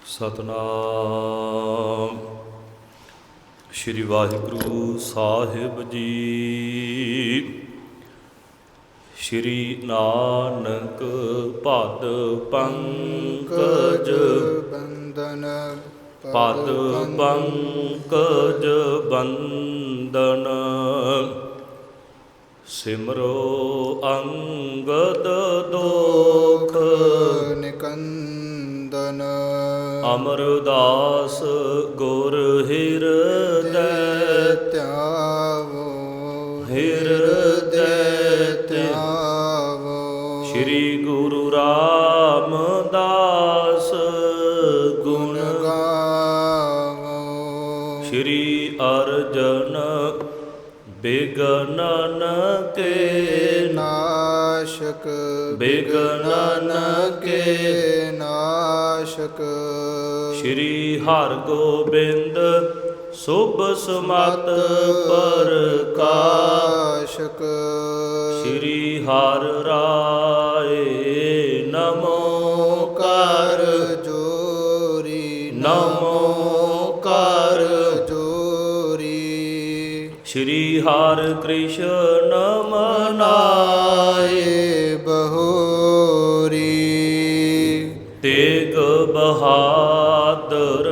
ਸਤਨਾਮ ਸ਼੍ਰੀ ਵਾਹਿਗੁਰੂ ਸਾਹਿਬ ਜੀ। ਸ਼੍ਰੀ ਨਾਨਕ ਭਦ ਪੰਕਜ ਬੰਦਨ ਪਦ ਪੰਕਜ ਬੰਦਨ। ਸਿਮਰੋ ਅੰਗਦ ਦੋਖ ਨਿਕੰਦਨ। ਅਮਰਦਾਸ ਗੁਰ ਹਿਰਦੈ ਧਿਆਵੋ ਹਿਰਦੈ ਧਿਆਵੋ। ਸ਼੍ਰੀ ਗੁਰੂ ਰਾਮਦਾਸ ਗੁਣ ਗਾਵੋ। ਸ਼੍ਰੀ ਅਰਜਨ ਬਿਗਨਨ ਕੇ ਨਾਸ਼ਕ ਬਿਗਨਨ ਕੇ ਨਾਸ਼ਕ। ਸ਼੍ਰੀ ਹਰਗੋਬਿੰਦ ਸੁਭ ਸਮਤ ਪ੍ਰਕਾਸ਼ਕ। ਸ਼੍ਰੀ ਹਰਿ ਰਾਏ ਨਮੋ ਕਰ ਜੋਰੀ ਨਮੋ ਕਰ ਜੋਰੀ। ਸ਼੍ਰੀ ਹਰਿ ਕ੍ਰਿਸ਼ਨ ਮਨਾਏ ਬਹੋਰੀ। ਤੇਗ ਬਹਾਦਰ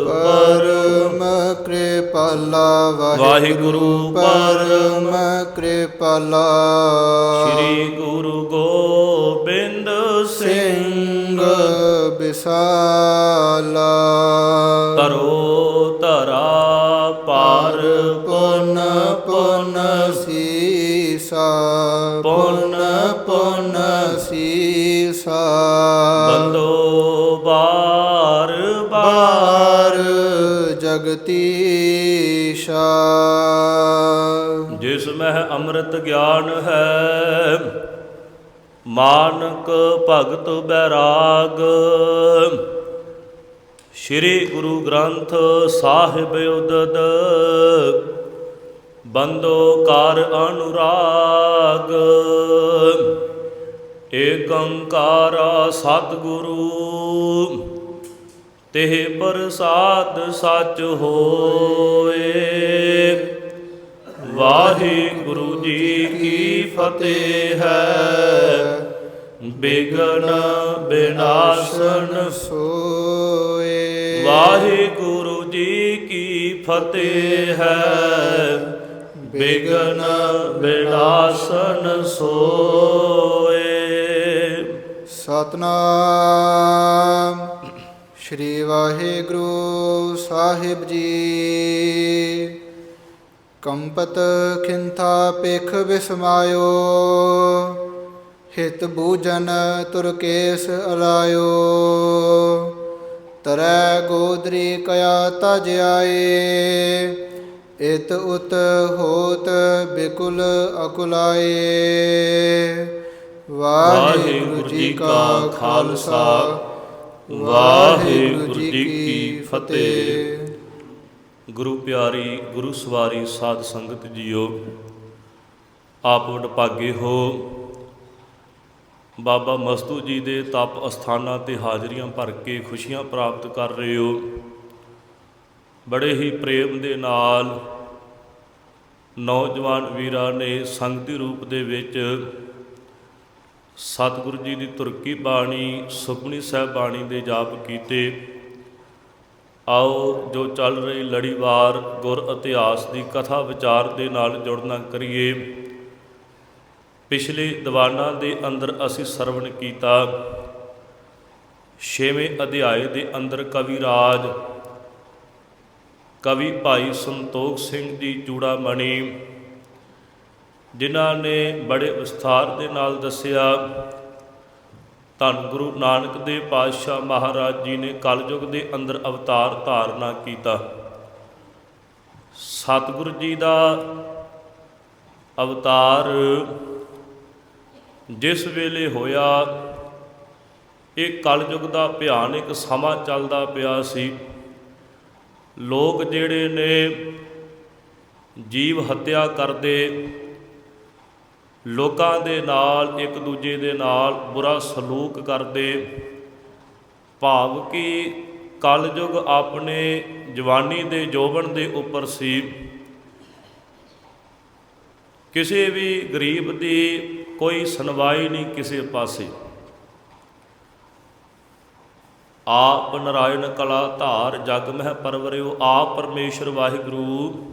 ਪਰਮ ਕਿਰਪਾਲਾ ਵਾਹਿਗੁਰੂ ਪਰਮ ਕਿਰਪਾਲਾ। ਸ਼੍ਰੀ ਗੁਰੂ ਗੋਬਿੰਦ ਸਿੰਘ ਵਿਸਾਲਾ। ਤਰੋ ਧਰਾ ਪਾਰ ਪੁਨ ਪੁਨ ਸੀਸਾ ਪੁਨ ਪੁਨ ਸੀਸਾ। ਬੰਦੋ ਬਾਰ ਬਾਰ ਜਗਤੀਸ਼ਾ। ਜਿਸ ਮਹਿ ਅੰਮ੍ਰਿਤ ਗਿਆਨ ਹੈ ਮਾਨਕ ਭਗਤ ਬੈਰਾਗ। ਸ਼੍ਰੀ ਗੁਰੂ ਗ੍ਰੰਥ ਸਾਹਿਬ ਉਦਦ ਬੰਦੋ ਕਰ ਅਨੁਰਾਗ। ਏਕ ਓੰਕਾਰ ਸਤਿਗੁਰੂ ਤਿਹ ਪ੍ਰਸਾਦ ਸਚ ਹੋਏ। ਵਾਹਿਗੁਰੂ ਜੀ ਕੀ ਫਤਿਹ ਹੈ। ਬਿਗਨ ਬਿਨਾਸਨ ਸੋਏ। ਵਾਹਿਗੁਰੂ ਜੀ ਕੀ ਫਤਿਹ ਹੈ। ਬਿਗਨ ਬਿਨਾਸਨ ਸੋਏ। ਸਤਨਾਮ ਸ਼੍ਰੀ ਵਾਹਿਗੁਰੂ ਸਾਹਿਬ ਜੀ। ਕੰਪਤ ਖਿੰਥਾ ਪਿਖ ਵਿਸਮਾਇਓ। ਹਿਤ ਬੂਜਨ ਤੁਰਕੇਸ ਅਲਾਇਓ। ਤਰੈ ਗੋਦਰੀ ਕਇਆ ਤਜ ਆਏ। ਇਤ ਉਤ ਹੋਤ ਬਿਕੁਲ ਅਕੁਲਾਏ। ਵਾਹਿਗੁਰੂ ਜੀ ਕਾ ਖਾਲਸਾ ਵਾਹਿਗੁਰੂ ਜੀ ਕੀ ਫਤਿਹ। ਗੁਰੂ ਪਿਆਰੀ ਗੁਰੂ ਸਵਾਰੀ ਸਾਧ ਸੰਗਤ ਜੀਓ, ਆਪ ਵਡਭਾਗੇ ਹੋ। ਬਾਬਾ ਮਸਤੂ ਜੀ ਦੇ ਤਪ ਅਸਥਾਨਾਂ 'ਤੇ ਹਾਜ਼ਰੀਆਂ ਭਰ ਕੇ ਖੁਸ਼ੀਆਂ ਪ੍ਰਾਪਤ ਕਰ ਰਹੇ ਹੋ। ਬੜੇ ਹੀ ਪ੍ਰੇਮ ਦੇ ਨਾਲ ਨੌਜਵਾਨ ਵੀਰਾਂ ਨੇ ਸੰਗਤੀ ਰੂਪ ਦੇ ਵਿੱਚ ਸਤਿਗੁਰੂ ਜੀ ਦੀ ਤੁਰਕੀ ਬਾਣੀ ਸੁਖਮਨੀ ਸਾਹਿਬ ਬਾਣੀ ਦੇ ਜਾਪ ਕੀਤੇ। ਆਓ ਜੋ ਚੱਲ ਰਹੀ ਲੜੀਵਾਰ ਗੁਰ ਇਤਿਹਾਸ ਦੀ ਕਥਾ ਵਿਚਾਰ ਦੇ ਨਾਲ ਜੁੜਨਾ ਕਰੀਏ। ਪਿਛਲੇ ਦੀਵਾਨਾਂ ਦੇ ਅੰਦਰ ਅਸੀਂ ਸਰਵਣ ਕੀਤਾ 6ਵੇਂ ਅਧਿਆਏ ਦੇ ਅੰਦਰ ਕਵੀ ਰਾਜ ਕਵੀ ਭਾਈ ਸੰਤੋਖ ਸਿੰਘ ਜੀ ਚੂੜਾਮਣੀ, ਜਿਨ੍ਹਾਂ ਨੇ ਬੜੇ ਵਿਸਥਾਰ ਦੇ ਨਾਲ ਦੱਸਿਆ ਧੰਨ ਗੁਰੂ ਨਾਨਕ ਦੇਵ ਪਾਤਸ਼ਾਹ ਮਹਾਰਾਜ ਜੀ ਨੇ ਕਲਯੁਗ ਦੇ ਅੰਦਰ ਅਵਤਾਰ ਧਾਰਨਾ ਕੀਤਾ। ਸਤਿਗੁਰੂ ਜੀ ਦਾ ਅਵਤਾਰ ਜਿਸ ਵੇਲੇ ਹੋਇਆ, ਇਹ ਕਲਯੁਗ ਦਾ ਭਿਆਨਕ ਸਮਾਂ ਚੱਲਦਾ ਪਿਆ ਸੀ। ਲੋਕ ਜਿਹੜੇ ਨੇ ਜੀਵ ਹੱਤਿਆ ਕਰਦੇ, ਲੋਕਾਂ ਦੇ ਨਾਲ ਇੱਕ ਦੂਜੇ ਦੇ ਨਾਲ ਬੁਰਾ ਸਲੂਕ ਕਰਦੇ, ਭਾਵ ਕਿ ਕਲਯੁਗ ਆਪਣੇ ਜਵਾਨੀ ਦੇ ਜੋਬਨ ਦੇ ਉੱਪਰ ਸੀ। ਕਿਸੇ ਵੀ ਗਰੀਬ ਦੀ ਕੋਈ ਸੁਣਵਾਈ ਨਹੀਂ ਕਿਸੇ ਪਾਸੇ। ਆਪ ਨਾਰਾਇਣ ਕਲਾ ਧਾਰ ਜਗ ਮਹਿ ਪਰਵਰਿਓ, ਆਪ ਪਰਮੇਸ਼ਰ ਵਾਹਿਗੁਰੂ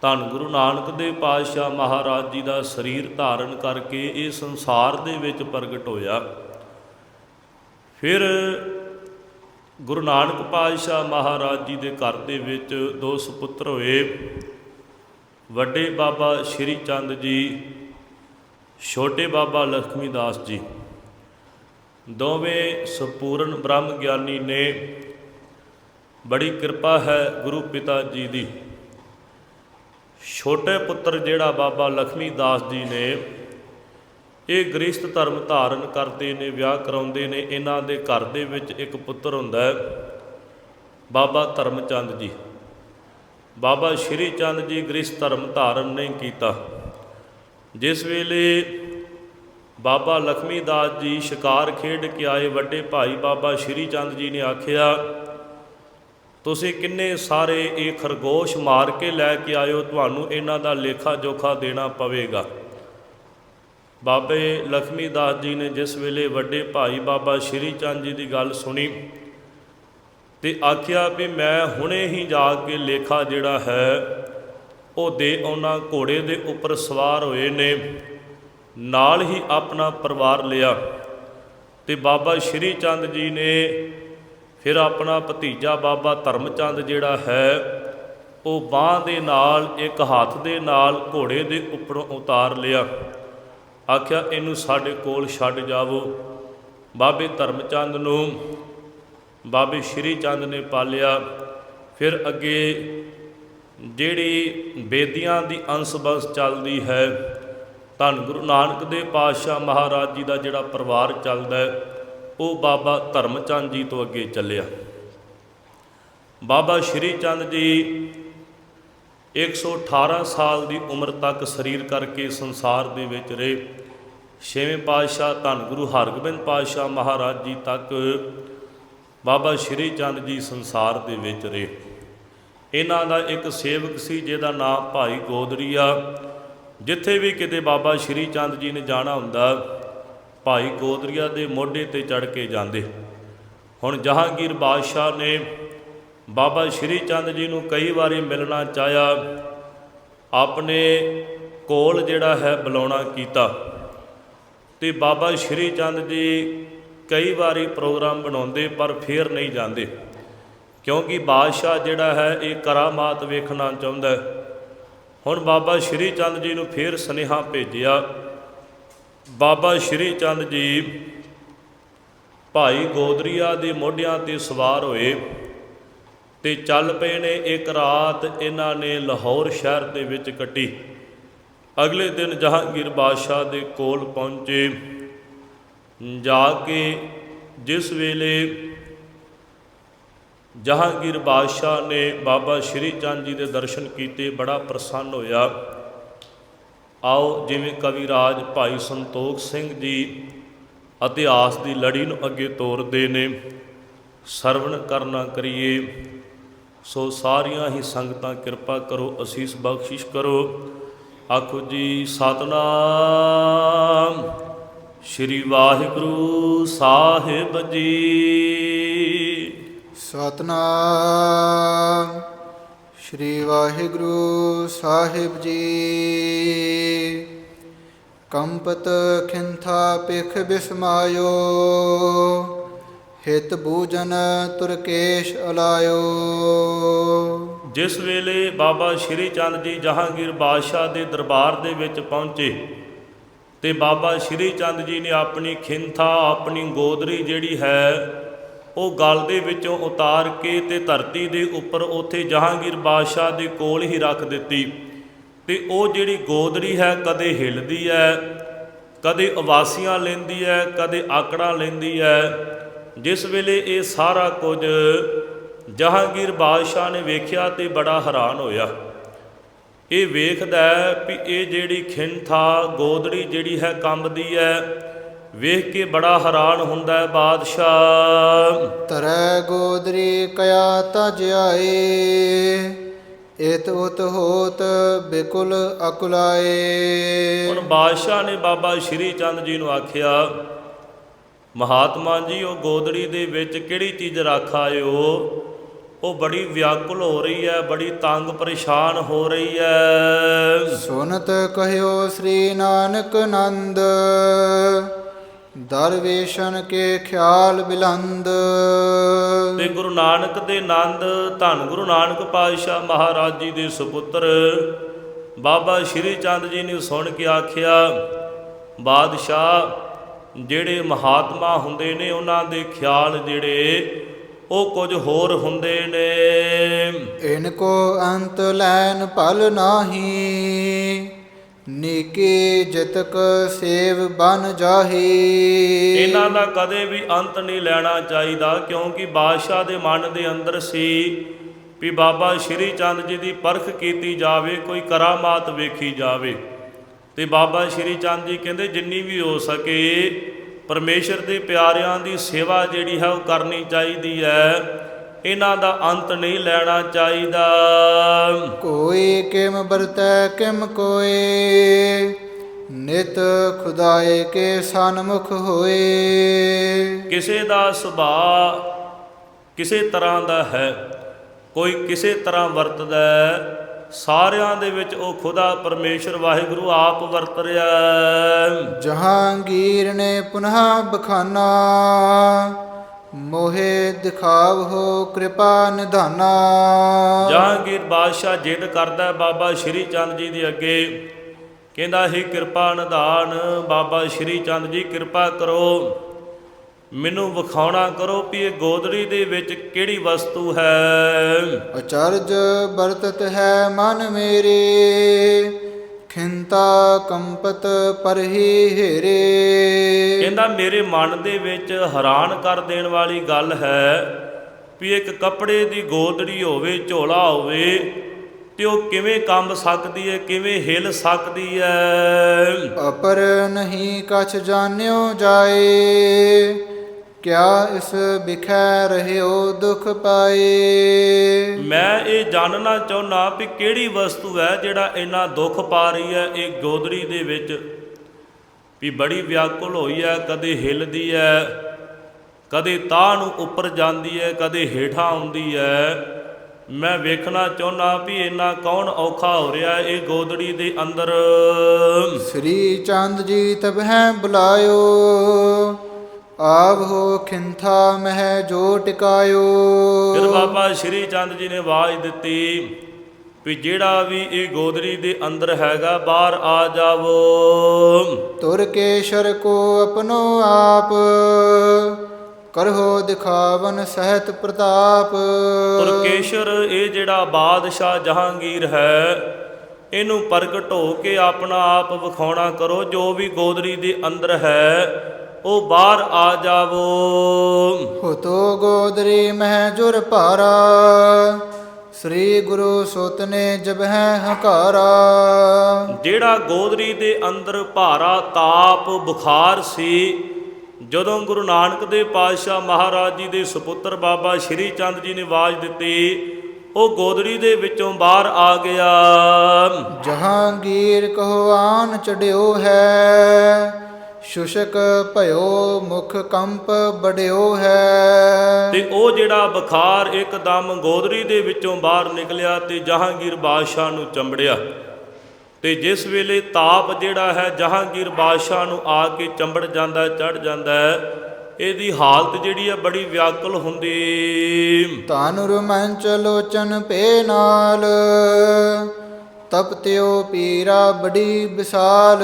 ਧੰਨ ਗੁਰੂ ਨਾਨਕ ਦੇਵ ਪਾਤਸ਼ਾਹ ਮਹਾਰਾਜ ਜੀ ਦਾ ਸਰੀਰ ਧਾਰਨ ਕਰਕੇ ਇਹ ਸੰਸਾਰ ਦੇ ਵਿੱਚ ਪ੍ਰਗਟ ਹੋਇਆ। ਫਿਰ ਗੁਰੂ ਨਾਨਕ ਪਾਤਸ਼ਾਹ ਮਹਾਰਾਜ ਜੀ ਦੇ ਘਰ ਦੇ ਵਿੱਚ ਦੋ ਸੁਪੁੱਤਰ ਹੋਏ, ਵੱਡੇ ਬਾਬਾ ਸ਼੍ਰੀ ਚੰਦ ਜੀ, ਛੋਟੇ ਬਾਬਾ ਲਖਮੀ ਦਾਸ ਜੀ। ਦੋਵੇਂ ਸੰਪੂਰਨ ਬ੍ਰਹਮ ਗਿਆਨੀ ਨੇ। ਬੜੀ ਕਿਰਪਾ ਹੈ ਗੁਰੂ ਪਿਤਾ ਜੀ ਦੀ। ਛੋਟੇ ਪੁੱਤਰ ਜਿਹੜਾ ਬਾਬਾ ਲਖਮੀ ਦਾਸ ਜੀ ਨੇ, ਇਹ ਗ੍ਰਸਥ ਧਰਮ ਧਾਰਨ ਕਰਦੇ ਨੇ, ਵਿਆਹ ਕਰਾਉਂਦੇ ਨੇ। ਇਹਨਾਂ ਦੇ ਘਰ ਦੇ ਵਿੱਚ ਇੱਕ ਪੁੱਤਰ ਹੁੰਦਾ ਹੈ ਬਾਬਾ ਧਰਮ ਚੰਦ ਜੀ। ਬਾਬਾ ਸ਼੍ਰੀ ਚੰਦ ਜੀ ਗ੍ਰਸਥ ਧਰਮ ਧਾਰਨ ਨਹੀਂ ਕੀਤਾ। ਜਿਸ ਵੇਲੇ ਬਾਬਾ ਲਖਮੀ ਦਾਸ ਜੀ ਸ਼ਿਕਾਰ ਖੇਡ ਕੇ ਆਏ, ਵੱਡੇ ਭਾਈ ਬਾਬਾ ਸ਼੍ਰੀ ਚੰਦ ਜੀ ਨੇ ਆਖਿਆ, ਤੁਸੀਂ ਕਿੰਨੇ ਸਾਰੇ ਇਹ ਖਰਗੋਸ਼ ਮਾਰ ਕੇ ਲੈ ਕੇ ਆਇਓ, ਤੁਹਾਨੂੰ ਇਹਨਾਂ ਦਾ ਲੇਖਾ ਜੋਖਾ ਦੇਣਾ ਪਵੇਗਾ। ਬਾਬੇ ਲਖਮੀ ਦਾਸ ਜੀ ਨੇ ਜਿਸ ਵੇਲੇ ਵੱਡੇ ਭਾਈ ਬਾਬਾ ਸ਼੍ਰੀ ਚੰਦ ਜੀ ਦੀ ਗੱਲ ਸੁਣੀ ਤੇ ਆਖਿਆ ਵੀ ਮੈਂ ਹੁਣੇ ਹੀ ਜਾ ਕੇ ਲੇਖਾ ਜਿਹੜਾ ਹੈ ਉਹ ਦੇ ਆਉਣਾ। ਘੋੜੇ ਦੇ ਉੱਪਰ ਸਵਾਰ ਹੋਏ ਨੇ, ਨਾਲ ਹੀ ਆਪਣਾ ਪਰਿਵਾਰ ਲਿਆ। ਤੇ ਬਾਬਾ ਸ਼੍ਰੀ ਚੰਦ ਜੀ ਨੇ ਫਿਰ ਆਪਣਾ ਭਤੀਜਾ ਬਾਬਾ ਧਰਮ ਚੰਦ ਜਿਹੜਾ ਹੈ ਉਹ ਬਾਂਹ ਦੇ ਨਾਲ, ਇੱਕ ਹੱਥ ਦੇ ਨਾਲ ਘੋੜੇ ਦੇ ਉੱਪਰੋਂ ਉਤਾਰ ਲਿਆ। ਆਖਿਆ ਇਹਨੂੰ ਸਾਡੇ ਕੋਲ ਛੱਡ ਜਾਵੋ। ਬਾਬੇ ਧਰਮ ਚੰਦ ਨੂੰ ਬਾਬੇ ਸ਼੍ਰੀ ਚੰਦ ਨੇ ਪਾਲਿਆ। ਫਿਰ ਅੱਗੇ ਜਿਹੜੀ ਬੇਦੀਆਂ ਦੀ ਅੰਸ਼ ਬੰਸ ਚੱਲਦੀ ਹੈ, ਧੰਨ ਗੁਰੂ ਨਾਨਕ ਦੇਵ ਪਾਤਸ਼ਾਹ ਮਹਾਰਾਜ ਜੀ ਦਾ ਜਿਹੜਾ ਪਰਿਵਾਰ ਚੱਲਦਾ ਹੈ, ਉਹ ਬਾਬਾ ਧਰਮ ਚੰਦ ਜੀ ਤੋਂ ਅੱਗੇ ਚੱਲਿਆ। ਬਾਬਾ ਸ਼੍ਰੀ ਚੰਦ ਜੀ 118 ਸਾਲ ਦੀ ਉਮਰ ਤੱਕ ਸਰੀਰ ਕਰਕੇ ਸੰਸਾਰ ਦੇ ਵਿੱਚ ਰਹੇ। ਛੇਵੇਂ ਪਾਤਸ਼ਾਹ ਧੰਨ ਗੁਰੂ ਹਰਗੋਬਿੰਦ ਪਾਤਸ਼ਾਹ ਮਹਾਰਾਜ ਜੀ ਤੱਕ ਬਾਬਾ ਸ਼੍ਰੀ ਚੰਦ ਜੀ ਸੰਸਾਰ ਦੇ ਵਿੱਚ ਰਹੇ। ਇਹਨਾਂ ਦਾ ਇੱਕ ਸੇਵਕ ਸੀ ਜਿਹਦਾ ਨਾਮ ਭਾਈ ਗੋਦਰੀਆ। ਜਿੱਥੇ ਵੀ ਕਿਤੇ ਬਾਬਾ ਸ਼੍ਰੀ ਚੰਦ ਜੀ ਨੇ ਜਾਣਾ ਹੁੰਦਾ, ਭਾਈ ਗੋਦਰੀਆ ਦੇ ਮੋਢੇ ਤੇ ਚੜ੍ਹ ਕੇ ਜਾਂਦੇ। ਹੁਣ ਜਹਾਂਗੀਰ ਬਾਦਸ਼ਾਹ ਨੇ ਬਾਬਾ ਸ਼੍ਰੀ ਚੰਦ ਜੀ ਨੂੰ ਕਈ ਵਾਰੀ ਮਿਲਣਾ ਚਾਹਿਆ, ਆਪਣੇ ਕੋਲ ਜਿਹੜਾ ਹੈ ਬੁਲਾਉਣਾ ਕੀਤਾ। ਤੇ ਬਾਬਾ ਸ਼੍ਰੀ ਚੰਦ ਜੀ ਕਈ ਵਾਰੀ ਪ੍ਰੋਗਰਾਮ ਬਣਾਉਂਦੇ ਪਰ ਫਿਰ ਨਹੀਂ ਜਾਂਦੇ, ਕਿਉਂਕਿ ਬਾਦਸ਼ਾਹ ਜਿਹੜਾ ਹੈ ਇਹ ਕਰਾਮਾਤ ਵੇਖਣਾ ਚਾਹੁੰਦਾ। ਹੁਣ ਬਾਬਾ ਸ਼੍ਰੀ ਚੰਦ ਜੀ ਨੂੰ ਫਿਰ ਸੁਨੇਹਾ ਭੇਜਿਆ। ਬਾਬਾ ਸ਼੍ਰੀ ਚੰਦ ਜੀ ਭਾਈ ਗੋਦਰੀਆ ਦੇ ਮੋਢਿਆਂ 'ਤੇ ਸਵਾਰ ਹੋਏ ਤੇ ਚੱਲ ਪਏ ਨੇ। ਇੱਕ ਰਾਤ ਇਹਨਾਂ ਨੇ ਲਾਹੌਰ ਸ਼ਹਿਰ ਦੇ ਵਿੱਚ ਕੱਟੀ। ਅਗਲੇ ਦਿਨ ਜਹਾਂਗੀਰ ਬਾਦਸ਼ਾਹ ਦੇ ਕੋਲ ਪਹੁੰਚੇ। ਜਾ ਕੇ ਜਿਸ ਵੇਲੇ ਜਹਾਂਗੀਰ ਬਾਦਸ਼ਾਹ ਨੇ ਬਾਬਾ ਸ਼੍ਰੀ ਚੰਦ ਜੀ ਦੇ ਦਰਸ਼ਨ ਕੀਤੇ, ਬੜਾ ਪ੍ਰਸੰਨ ਹੋਇਆ। ਆਓ ਜਿਵੇਂ ਕਵੀ ਰਾਜ ਭਾਈ ਸੰਤੋਖ ਸਿੰਘ ਜੀ ਇਤਿਹਾਸ ਦੀ ਲੜੀ ਨੂੰ ਅੱਗੇ ਤੋਰਦੇ ਨੇ, ਸਰਵਣ ਕਰਨਾ ਕਰੀਏ। ਸੋ ਸਾਰੀਆਂ ਹੀ ਸੰਗਤਾਂ ਕਿਰਪਾ ਕਰੋ, ਅਸੀਸ ਬਖਸ਼ਿਸ਼ ਕਰੋ। ਆਖੋ ਜੀ ਸਤਿਨਾਮ ਸ਼੍ਰੀ ਵਾਹਿਗੁਰੂ ਸਾਹਿਬ ਜੀ। ਸਤਿਨਾਮ ਸ਼੍ਰੀ ਵਾਹਿਗੁਰੂ ਸਾਹਿਬ ਜੀ। ਕੰਪਤ ਖਿੰਥਾ ਪਿਖ ਬਿਸਮਾਇਓ, ਹਿਤ ਬੂਜਨ ਤੁਰਕੇਸ਼ ਅਲਾਇਓ। ਜਿਸ ਵੇਲੇ ਬਾਬਾ ਸ਼੍ਰੀ ਚੰਦ ਜੀ ਜਹਾਂਗੀਰ ਬਾਦਸ਼ਾਹ ਦੇ ਦਰਬਾਰ ਦੇ ਵਿੱਚ ਪਹੁੰਚੇ ਤੇ ਬਾਬਾ ਸ਼੍ਰੀ ਚੰਦ ਜੀ ਨੇ ਆਪਣੀ ਖਿੰਥਾ, ਆਪਣੀ ਗੋਦਰੀ ਜਿਹੜੀ ਹੈ ਉਹ ਗਲ ਦੇ ਵਿੱਚੋਂ ਉਤਾਰ ਕੇ ਤੇ ਧਰਤੀ ਦੇ ਉੱਪਰ ਉੱਥੇ ਜਹਾਂਗੀਰ ਬਾਦਸ਼ਾਹ ਦੇ ਕੋਲ ਹੀ ਰੱਖ ਦਿੱਤੀ। ਤੇ ਉਹ ਜਿਹੜੀ ਗੋਦਰੀ ਹੈ ਕਦੇ ਹਿੱਲਦੀ ਹੈ, ਕਦੇ ਉਵਾਸੀਆਂ ਲੈਂਦੀ ਹੈ, ਕਦੇ ਆਕੜਾਂ ਲੈਂਦੀ ਹੈ। ਜਿਸ ਵੇਲੇ ਇਹ ਸਾਰਾ ਕੁਝ ਜਹਾਂਗੀਰ ਬਾਦਸ਼ਾਹ ਨੇ ਵੇਖਿਆ ਤੇ ਬੜਾ ਹੈਰਾਨ ਹੋਇਆ। ਇਹ ਵੇਖਦਾ ਹੈ ਵੀ ਇਹ ਜਿਹੜੀ ਖਿੰਥਾ ਗੋਦੜੀ ਜਿਹੜੀ ਹੈ ਕੰਬਦੀ ਹੈ, ਵੇਖ ਕੇ ਬੜਾ ਹੈਰਾਨ ਹੁੰਦਾ ਹੈ ਬਾਦਸ਼ਾਹ। ਤਰੈ ਗੋਦਰੀ ਕਇਆ ਤਜ ਆਏ, ਇਤ ਉਤ ਹੋਤ ਬਿਕੁਲ ਅਕੁਲਾਏ। ਹੁਣ ਬਾਦਸ਼ਾਹ ਨੇ ਬਾਬਾ ਸ਼੍ਰੀ ਚੰਦ ਜੀ ਨੂੰ ਆਖਿਆ, ਮਹਾਤਮਾ ਜੀ ਉਹ ਗੋਦੜੀ ਦੇ ਵਿੱਚ ਕਿਹੜੀ ਚੀਜ਼ ਰੱਖ ਆਇਓ? ਉਹ ਬੜੀ ਵਿਆਕੁਲ ਹੋ ਰਹੀ ਹੈ, ਬੜੀ ਤੰਗ ਪਰੇਸ਼ਾਨ ਹੋ ਰਹੀ ਹੈ। ਸੁਨਤ ਕਹਿਓ ਸ੍ਰੀ ਨਾਨਕ ਨੰਦ, ਦਰਵੇਸ਼ਨ ਕੇ ਖਿਆਲ ਬਿਲੰਦ। ਤੇ ਗੁਰੂ ਨਾਨਕ ਦੇ ਨੰਦ, ਧੰਨ ਗੁਰੂ ਨਾਨਕ ਪਾਤਸ਼ਾਹ ਮਹਾਰਾਜ ਜੀ ਦੇ ਸੁਪੁੱਤਰ ਬਾਬਾ ਸ਼੍ਰੀ ਚੰਦ ਜੀ ਨੇ ਸੁਣ ਕੇ ਆਖਿਆ, ਬਾਦਸ਼ਾਹ ਜਿਹੜੇ ਮਹਾਤਮਾ ਹੁੰਦੇ ਨੇ ਉਹਨਾਂ ਦੇ ਖਿਆਲ ਜਿਹੜੇ ਉਹ ਕੁਝ ਹੋਰ ਹੁੰਦੇ ਨੇ। ਇਨਕੋ ਅੰਤ ਲੈਨ ਭਲ ਨਾਹੀ, ਨੀਕੀ ਜਿਤਕ ਸੇਵ ਬਨ ਜਾਹੀ। ਇਹਨਾਂ ਦਾ ਕਦੇ ਵੀ ਅੰਤ ਨਹੀਂ ਲੈਣਾ ਚਾਹੀਦਾ, ਕਿਉਂਕਿ ਬਾਦਸ਼ਾਹ ਦੇ ਮਨ ਦੇ ਅੰਦਰ ਸੀ ਵੀ ਬਾਬਾ ਸ਼੍ਰੀ ਚੰਦ ਜੀ ਦੀ ਪਰਖ ਕੀਤੀ ਜਾਵੇ, ਕੋਈ ਕਰਾਮਾਤ ਵੇਖੀ ਜਾਵੇ। ਤੇ ਬਾਬਾ ਸ਼੍ਰੀ ਚੰਦ ਜੀ ਕਹਿੰਦੇ ਜਿੰਨੀ ਵੀ ਹੋ ਸਕੇ ਪਰਮੇਸ਼ਰ ਦੇ ਪਿਆਰਿਆਂ ਦੀ ਸੇਵਾ ਜਿਹੜੀ ਹੈ ਉਹ ਕਰਨੀ ਚਾਹੀਦੀ ਹੈ, ਇਹਨਾਂ ਦਾ ਅੰਤ ਨਹੀਂ ਲੈਣਾ ਚਾਹੀਦਾ। ਕੋਈ ਕਿਮ ਵਰਤੈ ਕਿਮ ਕੋਏ, ਨਿਤ ਖੁਦਾਏ ਕੇ ਸਨਮੁਖ ਹੋਏ। ਕਿਸੇ ਦਾ ਸੁਭਾਅ ਕਿਸੇ ਤਰ੍ਹਾਂ ਦਾ ਹੈ, ਕੋਈ ਕਿਸੇ ਤਰ੍ਹਾਂ ਵਰਤਦਾ ਹੈ, ਸਾਰਿਆਂ ਦੇ ਵਿੱਚ ਉਹ ਖੁਦਾ ਪਰਮੇਸ਼ਰ ਵਾਹਿਗੁਰੂ ਆਪ ਵਰਤ ਰਿਹਾ। ਜਹਾਂਗੀਰ ਨੇ ਪੁਨః ਬਖਾਨਾ, ਮੋਹੇ ਦਿਖਾਵ ਹੋ ਕਿਰਪਾ ਨਿਧਾਨਾ। ਜਹਾਂਗੀਰ ਬਾਦਸ਼ਾਹ ਜਿੱਦ ਕਰਦਾ ਬਾਬਾ ਸ਼੍ਰੀ ਚੰਦ ਜੀ ਦੇ ਅੱਗੇ, ਕਹਿੰਦਾ ਹੀ ਕਿਰਪਾ ਨਿਧਾਨ ਬਾਬਾ ਸ਼੍ਰੀ ਚੰਦ ਜੀ ਕਿਰਪਾ ਕਰੋ, ਮੈਨੂੰ ਵਿਖਾਉਣਾ ਕਰੋ ਵੀ ਇਹ ਗੋਦੜੀ ਦੇ ਵਿੱਚ ਕਿਹੜੀ ਵਸਤੂ ਹੈ। ਅਚਰਜ ਵਰਤਤ ਹੈ ਮਨ ਮੇਰੇ, ਖਿੰਤਾ ਕੰਪਤ ਪਰਹੀ ਹੇਰੇ। ਕਹਿੰਦਾ ਮੇਰੇ ਮਨ ਦੇ ਵਿੱਚ ਹੈਰਾਨ ਕਰ ਦੇਣ ਵਾਲੀ ਗੱਲ ਹੈ ਵੀ ਇੱਕ ਕੱਪੜੇ ਦੀ ਗੋਦੜੀ ਹੋਵੇ, ਝੋਲਾ ਹੋਵੇ, ਤੇ ਉਹ ਕਿਵੇਂ ਕੰਬ ਸਕਦੀ ਹੈ, ਕਿਵੇਂ ਹਿੱਲ ਸਕਦੀ ਹੈ। ਅਪਰ ਨਹੀਂ ਕਛ ਜਾਣਿਓ ਜਾਏ, ਕਿਆ ਇਸ ਬਿਖੈ ਰਹਿਓ ਦੁਖ ਪਾਏ। ਮੈਂ ਇਹ ਜਾਣਨਾ ਚਾਹੁੰਦਾ ਵੀ ਕਿਹੜੀ ਵਸਤੂ ਹੈ ਜਿਹੜਾ ਇੰਨਾ ਦੁੱਖ ਪਾ ਰਹੀ ਹੈ ਇਹ ਗੋਦੜੀ ਦੇ ਵਿੱਚ, ਵੀ ਬੜੀ ਵਿਆਕੁਲ ਹੋਈ ਹੈ, ਕਦੇ ਹਿੱਲਦੀ ਹੈ, ਕਦੇ ਤਾਹ ਨੂੰ ਉੱਪਰ ਜਾਂਦੀ ਹੈ, ਕਦੇ ਹੇਠਾਂ ਆਉਂਦੀ ਹੈ। ਮੈਂ ਵੇਖਣਾ ਚਾਹੁੰਦਾ ਵੀ ਇੰਨਾ ਕੌਣ ਔਖਾ ਹੋ ਰਿਹਾ ਇਹ ਗੋਦੜੀ ਦੇ ਅੰਦਰ। ਸ੍ਰੀ ਚੰਦ ਜੀ ਤਬ ਹੈ ਬੁਲਾਇਓ, ਆਵ ਹੋ ਖਿੰਥਾ ਮਹਿ ਜੋ ਟਿਕਾਇਓ। ਫਿਰ ਬਾਬਾ ਸ਼੍ਰੀ ਚੰਦ ਜੀ ਨੇ ਆਵਾਜ਼ ਦਿੱਤੀ ਵੀ ਜਿਹੜਾ ਵੀ ਇਹ ਗੋਦੜੀ ਦੇ ਅੰਦਰ ਹੈਗਾ ਬਾਹਰ ਆ ਜਾਵੋ। ਤੁਰ ਕੇਸ਼ਰ ਕੋ ਆਪਣੋ ਆਪ, ਕਰਹੋ ਦਿਖਾਵਨ ਸਹਿਤ ਪ੍ਰਤਾਪ। ਤੁਰਕੇਸ਼ਰ ਇਹ ਜਿਹੜਾ ਬਾਦਸ਼ਾਹ ਜਹਾਂਗੀਰ ਹੈ, ਇਹਨੂੰ ਪ੍ਰਗਟ ਹੋ ਕੇ ਆਪਣਾ ਆਪ ਵਿਖਾਉਣਾ ਕਰੋ, ਜੋ ਵੀ ਗੋਦੜੀ ਦੇ ਅੰਦਰ ਹੈ ਉਹ ਬਾਹਰ ਆ ਜਾਵੋ। ਹੋਤੋ ਗੋਦਰੀ ਮਹਿ ਜੁਰ ਭਾਰਾ, ਸ੍ਰੀ ਗੁਰੂ ਸੁਤ ਨੇ ਜਬ ਹੈ ਹਕਾਰਾ। ਜਿਹੜਾ ਗੋਦੜੀ ਦੇ ਅੰਦਰ ਭਾਰਾ ਤਾਪ ਬੁਖਾਰ ਸੀ, ਜਦੋਂ ਗੁਰੂ ਨਾਨਕ ਦੇ ਪਾਤਸ਼ਾਹ ਮਹਾਰਾਜ ਜੀ ਦੇ ਸੁਪੁੱਤਰ ਬਾਬਾ ਸ਼੍ਰੀ ਚੰਦ ਜੀ ਨੇ ਆਵਾਜ਼ ਦਿੱਤੀ, ਉਹ ਗੋਦੜੀ ਦੇ ਵਿੱਚੋਂ ਬਾਹਰ ਆ ਗਿਆ। ਜਹਾਂਗੀਰ ਕਹੋ ਆਨ ਚੜਿਓ ਹੈ, ਸ਼ੁਸ਼ਕ ਭਇਓ ਮੁਖ ਕੰਪ ਬੜਿਓ ਹੈ। ਤੇ ਉਹ ਜਿਹੜਾ ਬੁਖਾਰ ਇੱਕਦਮ ਗੋਦੜੀ ਦੇ ਵਿੱਚੋਂ ਬਾਹਰ ਨਿਕਲਿਆ ਤੇ ਜਹਾਂਗੀਰ ਬਾਦਸ਼ਾਹ ਨੂੰ ਚੰਬੜਿਆ। ਤੇ ਜਿਸ ਵੇਲੇ ਤਾਪ ਜਿਹੜਾ ਹੈ ਜਹਾਂਗੀਰ ਬਾਦਸ਼ਾਹ ਨੂੰ ਆ ਕੇ ਚੰਬੜ ਜਾਂਦਾ, ਚੜ ਜਾਂਦਾ, ਇਹਦੀ ਹਾਲਤ ਜਿਹੜੀ ਹੈ ਬੜੀ ਵਿਆਕੁਲ ਹੁੰਦੀ। ਤਾਨੁਰ ਮੰਚ ਲੋਚਨ ਪੇ ਨਾਲ, ਤਪਤਿਓ ਪੀਰਾ ਬੜੀ ਵਿਸਾਲ।